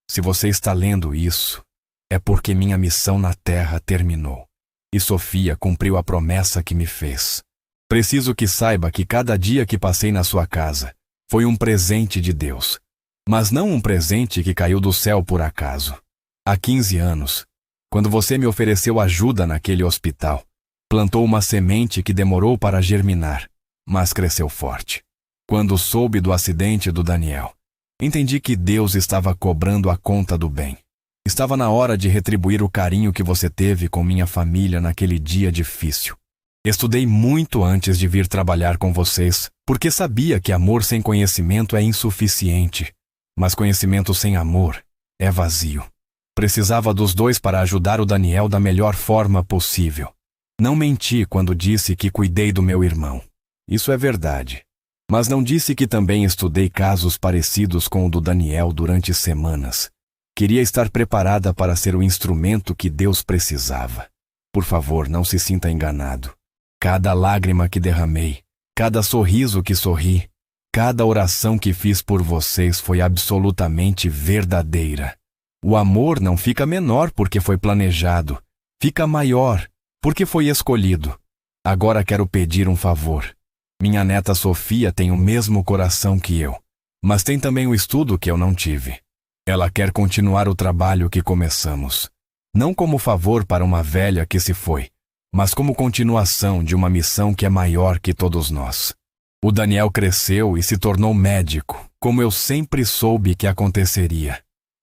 se você está lendo isso, é porque minha missão na Terra terminou. E Sofia cumpriu a promessa que me fez. Preciso que saiba que cada dia que passei na sua casa foi um presente de Deus. Mas não um presente que caiu do céu por acaso. Há 15 anos, quando você me ofereceu ajuda naquele hospital, plantou uma semente que demorou para germinar, mas cresceu forte. Quando soube do acidente do Daniel, entendi que Deus estava cobrando a conta do bem. Estava na hora de retribuir o carinho que você teve com minha família naquele dia difícil. Estudei muito antes de vir trabalhar com vocês, porque sabia que amor sem conhecimento é insuficiente, mas conhecimento sem amor é vazio. Precisava dos dois para ajudar o Daniel da melhor forma possível. Não menti quando disse que cuidei do meu irmão. Isso é verdade. Mas não disse que também estudei casos parecidos com o do Daniel durante semanas. Queria estar preparada para ser o instrumento que Deus precisava. Por favor, não se sinta enganado. Cada lágrima que derramei, cada sorriso que sorri, cada oração que fiz por vocês foi absolutamente verdadeira. O amor não fica menor porque foi planejado, fica maior porque foi escolhido. Agora quero pedir um favor. Minha neta Sofia tem o mesmo coração que eu, mas tem também o estudo que eu não tive. Ela quer continuar o trabalho que começamos, não como favor para uma velha que se foi, mas como continuação de uma missão que é maior que todos nós. O Daniel cresceu e se tornou médico, como eu sempre soube que aconteceria.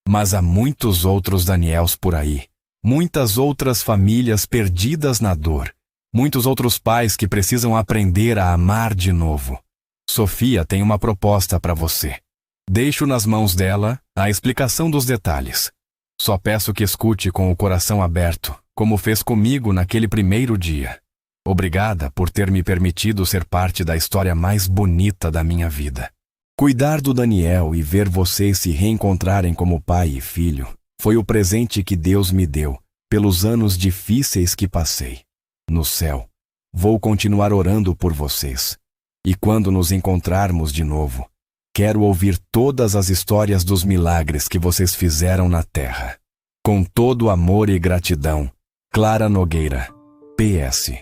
Mas há muitos outros Daniels por aí, muitas outras famílias perdidas na dor, muitos outros pais que precisam aprender a amar de novo. Sofia tem uma proposta para você. Deixo nas mãos dela a explicação dos detalhes. Só peço que escute com o coração aberto, como fez comigo naquele primeiro dia. Obrigada por ter me permitido ser parte da história mais bonita da minha vida. Cuidar do Daniel e ver vocês se reencontrarem como pai e filho foi o presente que Deus me deu pelos anos difíceis que passei. No céu, vou continuar orando por vocês. E quando nos encontrarmos de novo, quero ouvir todas as histórias dos milagres que vocês fizeram na terra. Com todo amor e gratidão, Clara Nogueira. PS.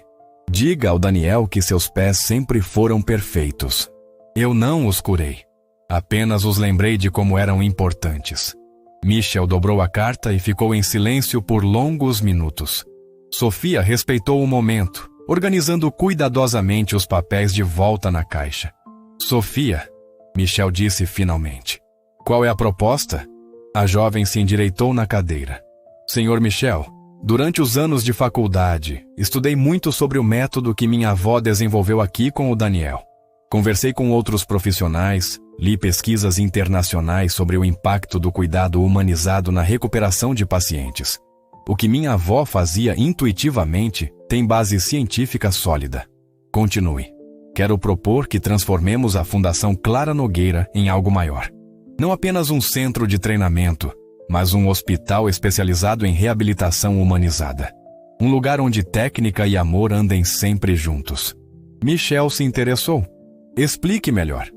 Diga ao Daniel que seus pés sempre foram perfeitos. Eu não os curei. Apenas os lembrei de como eram importantes. Michel dobrou a carta e ficou em silêncio por longos minutos. Sofia respeitou o momento, organizando cuidadosamente os papéis de volta na caixa. Sofia, Michel disse finalmente. Qual é a proposta? A jovem se endireitou na cadeira. Senhor Michel, durante os anos de faculdade, estudei muito sobre o método que minha avó desenvolveu aqui com o Daniel. Conversei com outros profissionais, li pesquisas internacionais sobre o impacto do cuidado humanizado na recuperação de pacientes. O que minha avó fazia intuitivamente tem base científica sólida. Continue. Quero propor que transformemos a Fundação Clara Nogueira em algo maior. Não apenas um centro de treinamento, mas um hospital especializado em reabilitação humanizada. Um lugar onde técnica e amor andem sempre juntos. Michel se interessou. Explique melhor.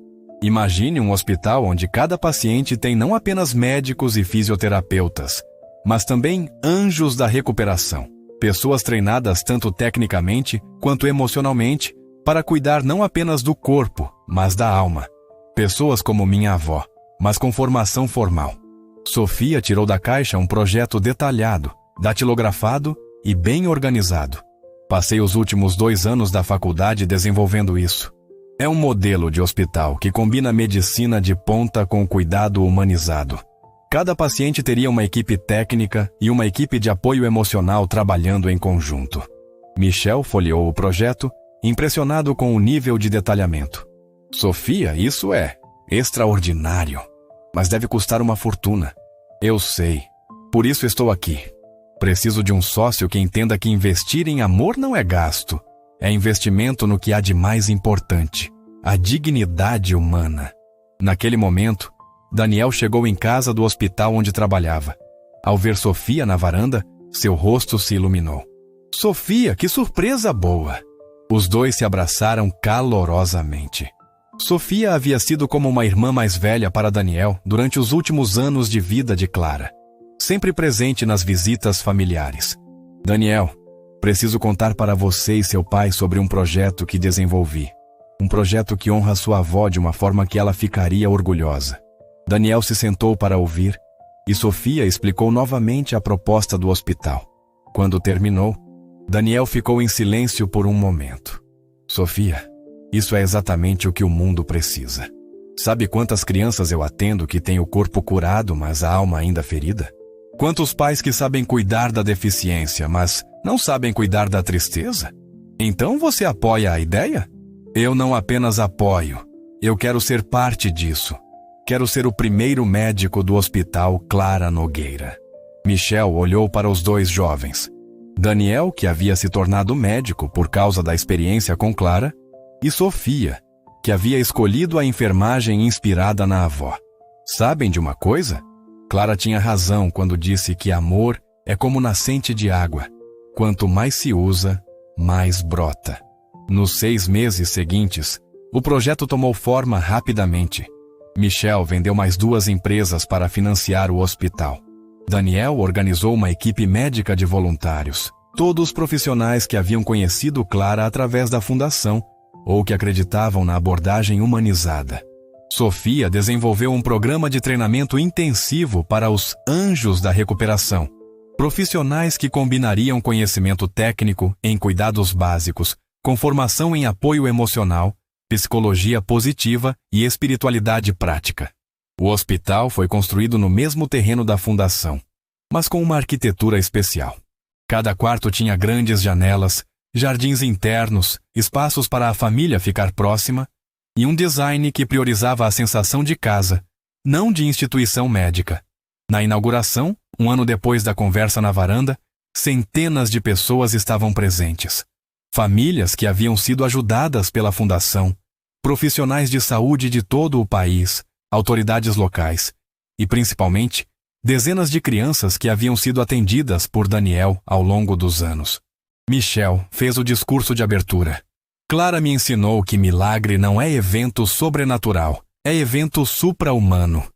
Imagine um hospital onde cada paciente tem não apenas médicos e fisioterapeutas, mas também anjos da recuperação. Pessoas treinadas tanto tecnicamente quanto emocionalmente para cuidar não apenas do corpo, mas da alma. Pessoas como minha avó, mas com formação formal. Sofia tirou da caixa um projeto detalhado, datilografado e bem organizado. Passei os últimos 2 anos da faculdade desenvolvendo isso. É um modelo de hospital que combina medicina de ponta com cuidado humanizado. Cada paciente teria uma equipe técnica e uma equipe de apoio emocional trabalhando em conjunto. Michel folheou o projeto, impressionado com o nível de detalhamento. Sofia, isso é extraordinário. Mas deve custar uma fortuna. Eu sei. Por isso estou aqui. Preciso de um sócio que entenda que investir em amor não é gasto. É investimento no que há de mais importante. A dignidade humana. Naquele momento, Daniel chegou em casa do hospital onde trabalhava. Ao ver Sofia na varanda, seu rosto se iluminou. Sofia, que surpresa boa! Os dois se abraçaram calorosamente. Sofia havia sido como uma irmã mais velha para Daniel durante os últimos anos de vida de Clara, sempre presente nas visitas familiares. Daniel, preciso contar para você e seu pai sobre um projeto que desenvolvi. Um projeto que honra sua avó de uma forma que ela ficaria orgulhosa. Daniel se sentou para ouvir e Sofia explicou novamente a proposta do hospital. Quando terminou, Daniel ficou em silêncio por um momento. Sofia, isso é exatamente o que o mundo precisa. Sabe quantas crianças eu atendo que têm o corpo curado, mas a alma ainda ferida? Quantos pais que sabem cuidar da deficiência, mas não sabem cuidar da tristeza? Então você apoia a ideia? Eu não apenas apoio, eu quero ser parte disso. Quero ser o primeiro médico do Hospital Clara Nogueira. Michel olhou para os 2 jovens. Daniel, que havia se tornado médico por causa da experiência com Clara, e Sofia, que havia escolhido a enfermagem inspirada na avó. Sabem de uma coisa? Clara tinha razão quando disse que amor é como nascente de água. Quanto mais se usa, mais brota. Nos 6 meses seguintes, o projeto tomou forma rapidamente. Michel vendeu mais 2 empresas para financiar o hospital. Daniel organizou uma equipe médica de voluntários, todos profissionais que haviam conhecido Clara através da fundação, ou que acreditavam na abordagem humanizada. Sofia desenvolveu um programa de treinamento intensivo para os anjos da recuperação, profissionais que combinariam conhecimento técnico em cuidados básicos, com formação em apoio emocional, psicologia positiva e espiritualidade prática. O hospital foi construído no mesmo terreno da fundação, mas com uma arquitetura especial. Cada quarto tinha grandes janelas, jardins internos, espaços para a família ficar próxima e um design que priorizava a sensação de casa, não de instituição médica. Na inauguração, um ano depois da conversa na varanda, centenas de pessoas estavam presentes. Famílias que haviam sido ajudadas pela fundação, profissionais de saúde de todo o país, autoridades locais e, principalmente, dezenas de crianças que haviam sido atendidas por Daniel ao longo dos anos. Michel fez o discurso de abertura. Clara me ensinou que milagre não é evento sobrenatural, é evento supra-humano.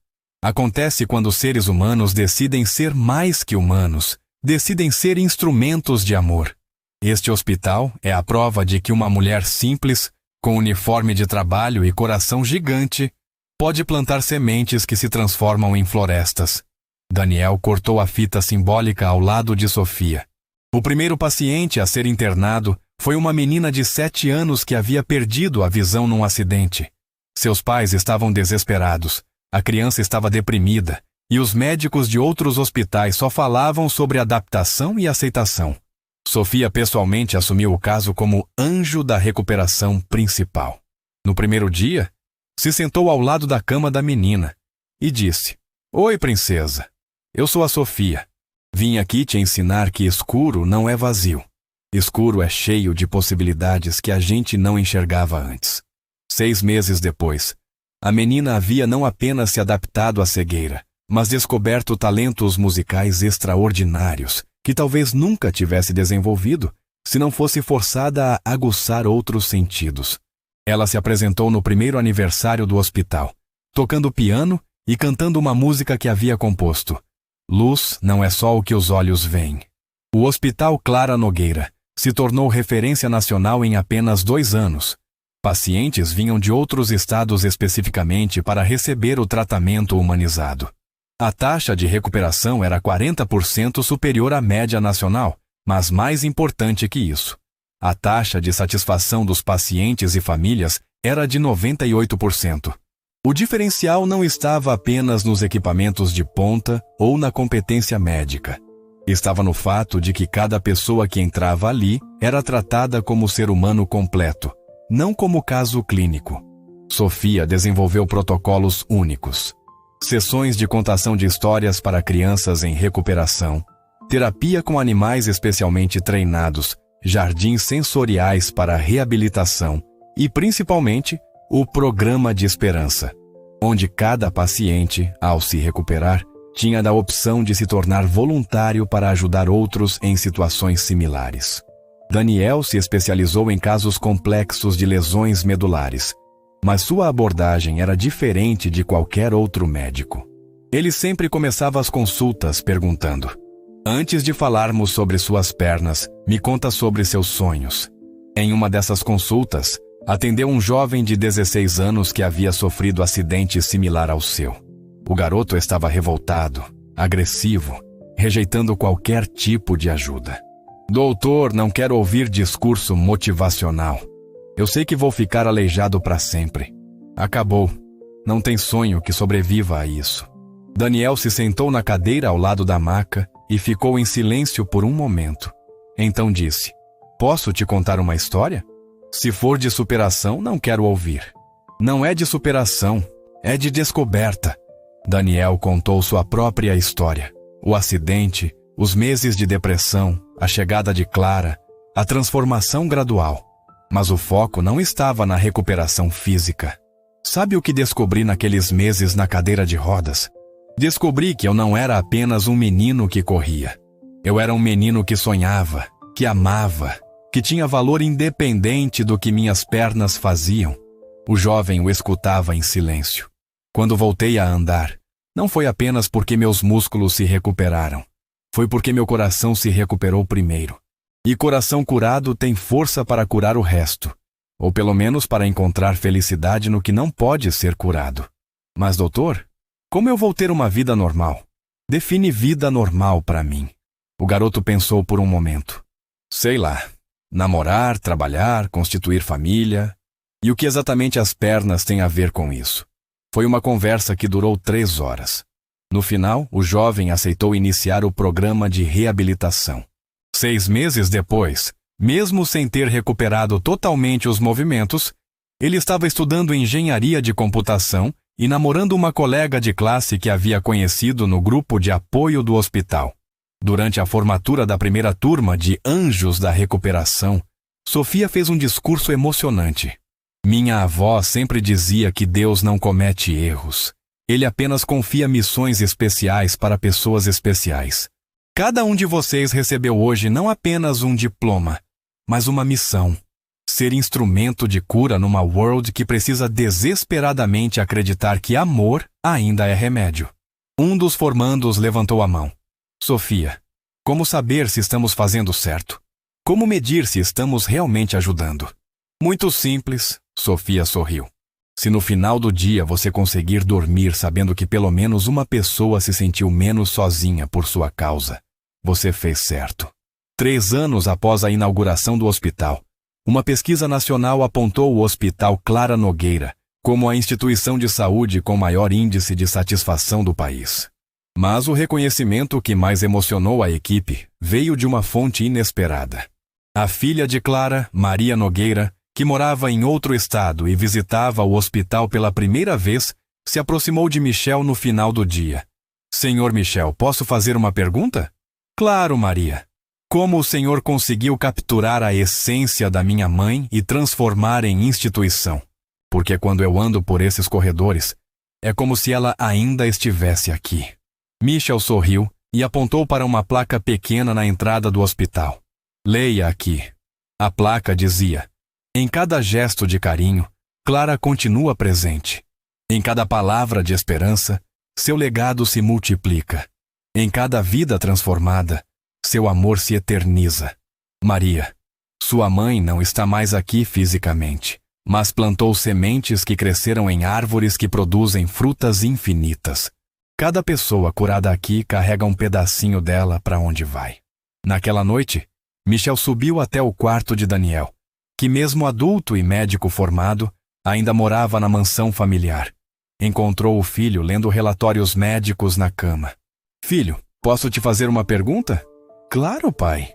Acontece quando seres humanos decidem ser mais que humanos, decidem ser instrumentos de amor. Este hospital é a prova de que uma mulher simples, com uniforme de trabalho e coração gigante, pode plantar sementes que se transformam em florestas. Daniel cortou a fita simbólica ao lado de Sofia. O primeiro paciente a ser internado foi uma menina de 7 anos que havia perdido a visão num acidente. Seus pais estavam desesperados, a criança estava deprimida, e os médicos de outros hospitais só falavam sobre adaptação e aceitação. Sofia pessoalmente assumiu o caso como anjo da recuperação principal. No primeiro dia, se sentou ao lado da cama da menina e disse: "Oi, princesa. Eu sou a Sofia. Vim aqui te ensinar que escuro não é vazio. Escuro é cheio de possibilidades que a gente não enxergava antes." 6 meses depois, a menina havia não apenas se adaptado à cegueira, mas descoberto talentos musicais extraordinários que talvez nunca tivesse desenvolvido se não fosse forçada a aguçar outros sentidos. Ela se apresentou no primeiro aniversário do hospital, tocando piano e cantando uma música que havia composto. Luz não é só o que os olhos veem. O Hospital Clara Nogueira se tornou referência nacional em apenas 2 anos. Pacientes vinham de outros estados especificamente para receber o tratamento humanizado. A taxa de recuperação era 40% superior à média nacional, mas mais importante que isso, a taxa de satisfação dos pacientes e famílias era de 98%. O diferencial não estava apenas nos equipamentos de ponta ou na competência médica. Estava no fato de que cada pessoa que entrava ali era tratada como ser humano completo, não como caso clínico. Sofia desenvolveu protocolos únicos. Sessões de contação de histórias para crianças em recuperação, terapia com animais especialmente treinados, jardins sensoriais para reabilitação e, principalmente, o Programa de Esperança, onde cada paciente, ao se recuperar, tinha a opção de se tornar voluntário para ajudar outros em situações similares. Daniel se especializou em casos complexos de lesões medulares, mas sua abordagem era diferente de qualquer outro médico. Ele sempre começava as consultas perguntando: "Antes de falarmos sobre suas pernas, me conta sobre seus sonhos." Em uma dessas consultas, atendeu um jovem de 16 anos que havia sofrido acidente similar ao seu. O garoto estava revoltado, agressivo, rejeitando qualquer tipo de ajuda. "Doutor, não quero ouvir discurso motivacional. Eu sei que vou ficar aleijado para sempre. Acabou. Não tem sonho que sobreviva a isso." Daniel se sentou na cadeira ao lado da maca e ficou em silêncio por um momento. Então disse: "Posso te contar uma história? Se for de superação, não quero ouvir." "Não é de superação, é de descoberta." Daniel contou sua própria história. O acidente, os meses de depressão, a chegada de Clara, a transformação gradual. Mas o foco não estava na recuperação física. Sabe o que descobri naqueles meses na cadeira de rodas? Descobri que eu não era apenas um menino que corria. Eu era um menino que sonhava, que amava, que tinha valor independente do que minhas pernas faziam. O jovem o escutava em silêncio. Quando voltei a andar, não foi apenas porque meus músculos se recuperaram. Foi porque meu coração se recuperou primeiro. E coração curado tem força para curar o resto. Ou pelo menos para encontrar felicidade no que não pode ser curado. Mas, doutor, como eu vou ter uma vida normal? Define vida normal para mim. O garoto pensou por um momento. Sei lá, namorar, trabalhar, constituir família. E o que exatamente as pernas têm a ver com isso? Foi uma conversa que durou 3 horas. No final, o jovem aceitou iniciar o programa de reabilitação. 6 meses depois, mesmo sem ter recuperado totalmente os movimentos, ele estava estudando engenharia de computação e namorando uma colega de classe que havia conhecido no grupo de apoio do hospital. Durante a formatura da primeira turma de Anjos da Recuperação, Sofia fez um discurso emocionante. Minha avó sempre dizia que Deus não comete erros. Ele apenas confia missões especiais para pessoas especiais. Cada um de vocês recebeu hoje não apenas um diploma, mas uma missão. Ser instrumento de cura numa world que precisa desesperadamente acreditar que amor ainda é remédio. Um dos formandos levantou a mão. Sofia, como saber se estamos fazendo certo? Como medir se estamos realmente ajudando? Muito simples, Sofia sorriu. Se no final do dia você conseguir dormir sabendo que pelo menos uma pessoa se sentiu menos sozinha por sua causa, você fez certo. 3 anos após a inauguração do hospital, uma pesquisa nacional apontou o Hospital Clara Nogueira como a instituição de saúde com maior índice de satisfação do país. Mas o reconhecimento que mais emocionou a equipe veio de uma fonte inesperada. A filha de Clara, Maria Nogueira, que morava em outro estado e visitava o hospital pela primeira vez, se aproximou de Michel no final do dia. Senhor Michel, posso fazer uma pergunta? Claro, Maria. Como o senhor conseguiu capturar a essência da minha mãe e transformar em instituição? Porque quando eu ando por esses corredores, é como se ela ainda estivesse aqui. Michel sorriu e apontou para uma placa pequena na entrada do hospital. Leia aqui. A placa dizia: em cada gesto de carinho, Clara continua presente. Em cada palavra de esperança, seu legado se multiplica. Em cada vida transformada, seu amor se eterniza. Maria, sua mãe não está mais aqui fisicamente, mas plantou sementes que cresceram em árvores que produzem frutas infinitas. Cada pessoa curada aqui carrega um pedacinho dela para onde vai. Naquela noite, Michel subiu até o quarto de Daniel, que mesmo adulto e médico formado, ainda morava na mansão familiar. Encontrou o filho lendo relatórios médicos na cama. Filho, posso te fazer uma pergunta? Claro, pai.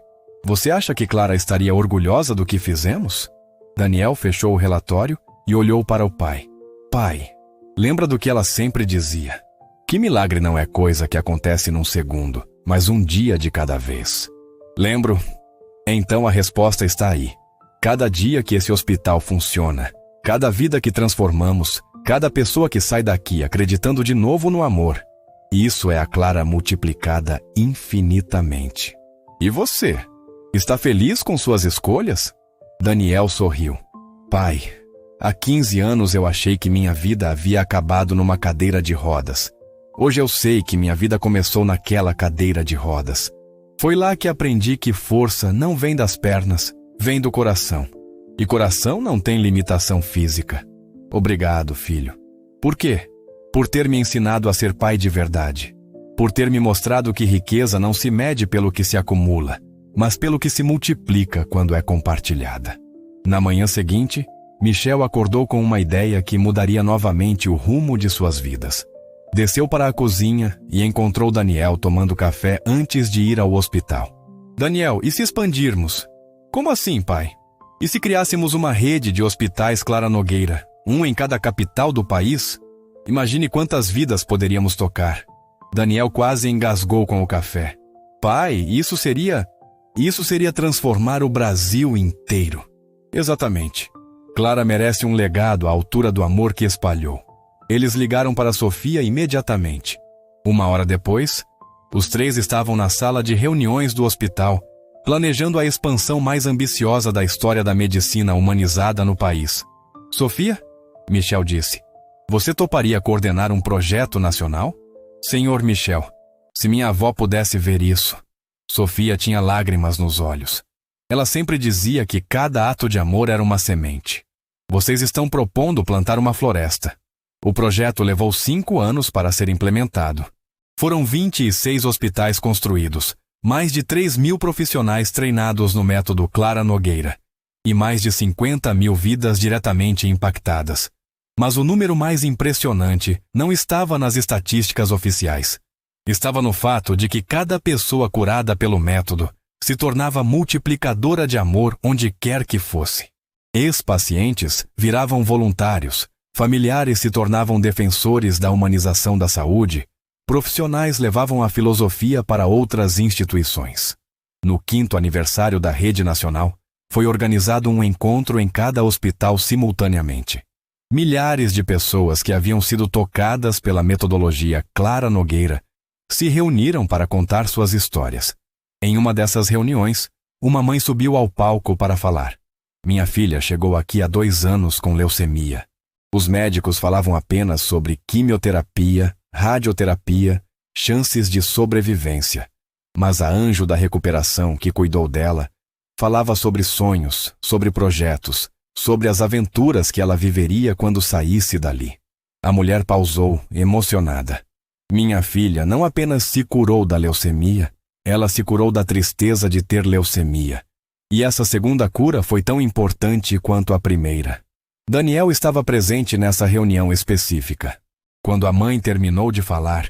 Você acha que Clara estaria orgulhosa do que fizemos? Daniel fechou o relatório e olhou para o pai. Pai, lembra do que ela sempre dizia? Que milagre não é coisa que acontece num segundo, mas um dia de cada vez. Lembro? Então a resposta está aí. Cada dia que esse hospital funciona, cada vida que transformamos, cada pessoa que sai daqui acreditando de novo no amor, isso é a Clara multiplicada infinitamente. E você? Está feliz com suas escolhas? Daniel sorriu. Pai, há 15 anos eu achei que minha vida havia acabado numa cadeira de rodas. Hoje eu sei que minha vida começou naquela cadeira de rodas. Foi lá que aprendi que força não vem das pernas, vem do coração. E coração não tem limitação física. Obrigado, filho. Por quê? Por ter me ensinado a ser pai de verdade. Por ter me mostrado que riqueza não se mede pelo que se acumula, mas pelo que se multiplica quando é compartilhada. Na manhã seguinte, Michel acordou com uma ideia que mudaria novamente o rumo de suas vidas. Desceu para a cozinha e encontrou Daniel tomando café antes de ir ao hospital. Daniel, e se expandirmos? Como assim, pai? E se criássemos uma rede de hospitais Clara Nogueira, um em cada capital do país? Imagine quantas vidas poderíamos tocar. Daniel quase engasgou com o café. Pai, isso seria transformar o Brasil inteiro. Exatamente. Clara merece um legado à altura do amor que espalhou. Eles ligaram para Sofia imediatamente. 1 hora depois, os 3 estavam na sala de reuniões do hospital, planejando a expansão mais ambiciosa da história da medicina humanizada no país. Sofia? Michel disse. Você toparia coordenar um projeto nacional? Senhor Michel, se minha avó pudesse ver isso. Sofia tinha lágrimas nos olhos. Ela sempre dizia que cada ato de amor era uma semente. Vocês estão propondo plantar uma floresta. O projeto levou 5 anos para ser implementado. Foram 26 hospitais construídos, mais de 3.000 profissionais treinados no método Clara Nogueira e mais de 50.000 vidas diretamente impactadas. Mas o número mais impressionante não estava nas estatísticas oficiais. Estava no fato de que cada pessoa curada pelo método se tornava multiplicadora de amor onde quer que fosse. Ex-pacientes viravam voluntários, familiares se tornavam defensores da humanização da saúde, profissionais levavam a filosofia para outras instituições. No 5º aniversário da Rede Nacional, foi organizado um encontro em cada hospital simultaneamente. Milhares de pessoas que haviam sido tocadas pela metodologia Clara Nogueira se reuniram para contar suas histórias. Em uma dessas reuniões, uma mãe subiu ao palco para falar. Minha filha chegou aqui há 2 anos com leucemia. Os médicos falavam apenas sobre quimioterapia, radioterapia, chances de sobrevivência. Mas a anjo da recuperação que cuidou dela falava sobre sonhos, sobre projetos, sobre as aventuras que ela viveria quando saísse dali. A mulher pausou, emocionada. Minha filha não apenas se curou da leucemia, ela se curou da tristeza de ter leucemia. E essa segunda cura foi tão importante quanto a primeira. Daniel estava presente nessa reunião específica. Quando a mãe terminou de falar,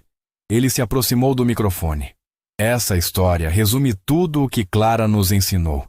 ele se aproximou do microfone. Essa história resume tudo o que Clara nos ensinou.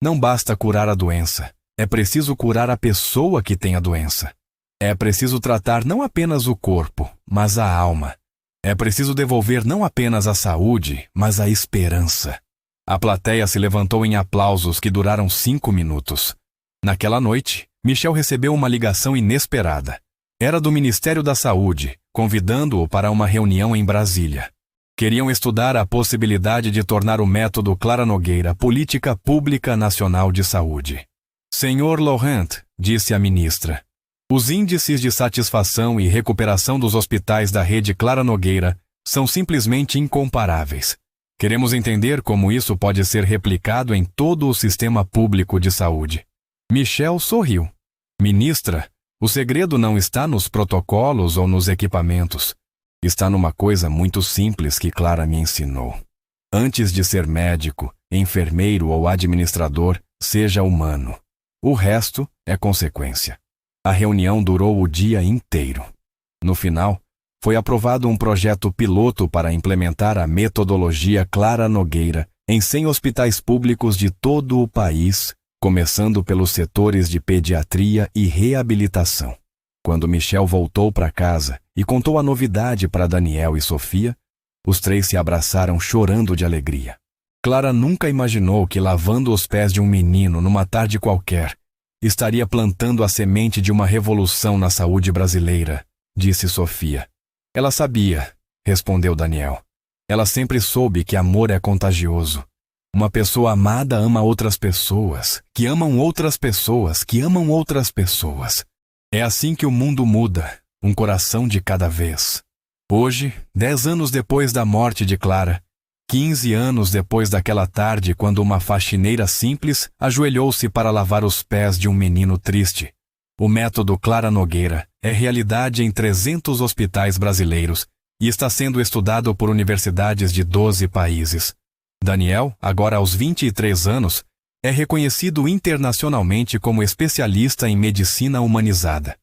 Não basta curar a doença, é preciso curar a pessoa que tem a doença. É preciso tratar não apenas o corpo, mas a alma. É preciso devolver não apenas a saúde, mas a esperança. A plateia se levantou em aplausos que duraram 5 minutos. Naquela noite, Michel recebeu uma ligação inesperada. Era do Ministério da Saúde, convidando-o para uma reunião em Brasília. Queriam estudar a possibilidade de tornar o método Clara Nogueira política pública nacional de saúde. Senhor Laurent, disse a ministra, os índices de satisfação e recuperação dos hospitais da rede Clara Nogueira são simplesmente incomparáveis. Queremos entender como isso pode ser replicado em todo o sistema público de saúde. Michel sorriu. Ministra, o segredo não está nos protocolos ou nos equipamentos. Está numa coisa muito simples que Clara me ensinou. Antes de ser médico, enfermeiro ou administrador, seja humano. O resto é consequência. A reunião durou o dia inteiro. No final, foi aprovado um projeto piloto para implementar a metodologia Clara Nogueira em 100 hospitais públicos de todo o país, começando pelos setores de pediatria e reabilitação. Quando Michel voltou para casa e contou a novidade para Daniel e Sofia, os 3 se abraçaram chorando de alegria. Clara nunca imaginou que lavando os pés de um menino numa tarde qualquer, estaria plantando a semente de uma revolução na saúde brasileira, disse Sofia. Ela sabia, respondeu Daniel. Ela sempre soube que amor é contagioso. Uma pessoa amada ama outras pessoas, que amam outras pessoas, que amam outras pessoas. É assim que o mundo muda, um coração de cada vez. Hoje, 10 anos depois da morte de Clara, 15 anos depois daquela tarde quando uma faxineira simples ajoelhou-se para lavar os pés de um menino triste, o método Clara Nogueira é realidade em 300 hospitais brasileiros e está sendo estudado por universidades de 12 países. Daniel, agora aos 23 anos, é reconhecido internacionalmente como especialista em medicina humanizada.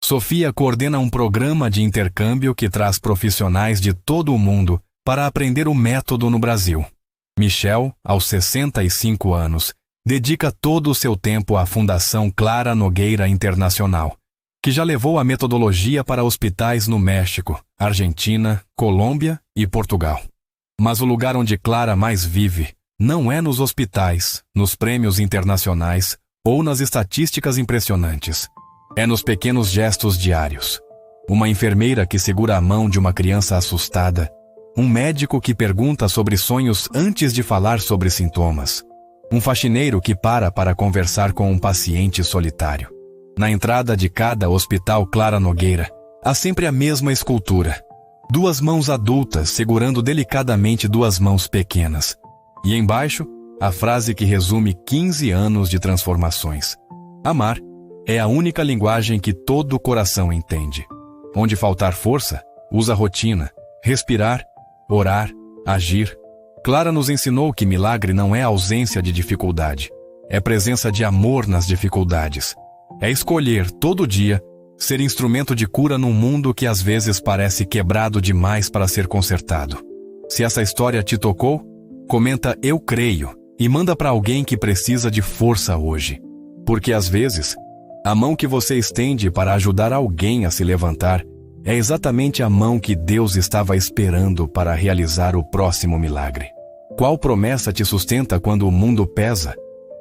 Sofia coordena um programa de intercâmbio que traz profissionais de todo o mundo para aprender o método no Brasil. Michel, aos 65 anos, dedica todo o seu tempo à Fundação Clara Nogueira Internacional, que já levou a metodologia para hospitais no México, Argentina, Colômbia e Portugal. Mas o lugar onde Clara mais vive não é nos hospitais, nos prêmios internacionais ou nas estatísticas impressionantes. É nos pequenos gestos diários. Uma enfermeira que segura a mão de uma criança assustada. Um médico que pergunta sobre sonhos antes de falar sobre sintomas. Um faxineiro que para conversar com um paciente solitário. Na entrada de cada hospital Clara Nogueira, há sempre a mesma escultura. 2 mãos adultas segurando delicadamente 2 mãos pequenas. E embaixo, a frase que resume 15 anos de transformações. Amar É a única linguagem que todo coração entende. Onde faltar força, usa rotina, respirar, orar, agir. Clara nos ensinou que milagre não é ausência de dificuldade, é presença de amor nas dificuldades. É escolher, todo dia, ser instrumento de cura num mundo que às vezes parece quebrado demais para ser consertado. Se essa história te tocou, comenta "Eu creio" e manda para alguém que precisa de força hoje. Porque às vezes, a mão que você estende para ajudar alguém a se levantar é exatamente a mão que Deus estava esperando para realizar o próximo milagre. Qual promessa te sustenta quando o mundo pesa?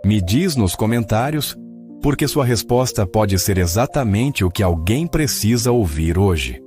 Me diz nos comentários, porque sua resposta pode ser exatamente o que alguém precisa ouvir hoje.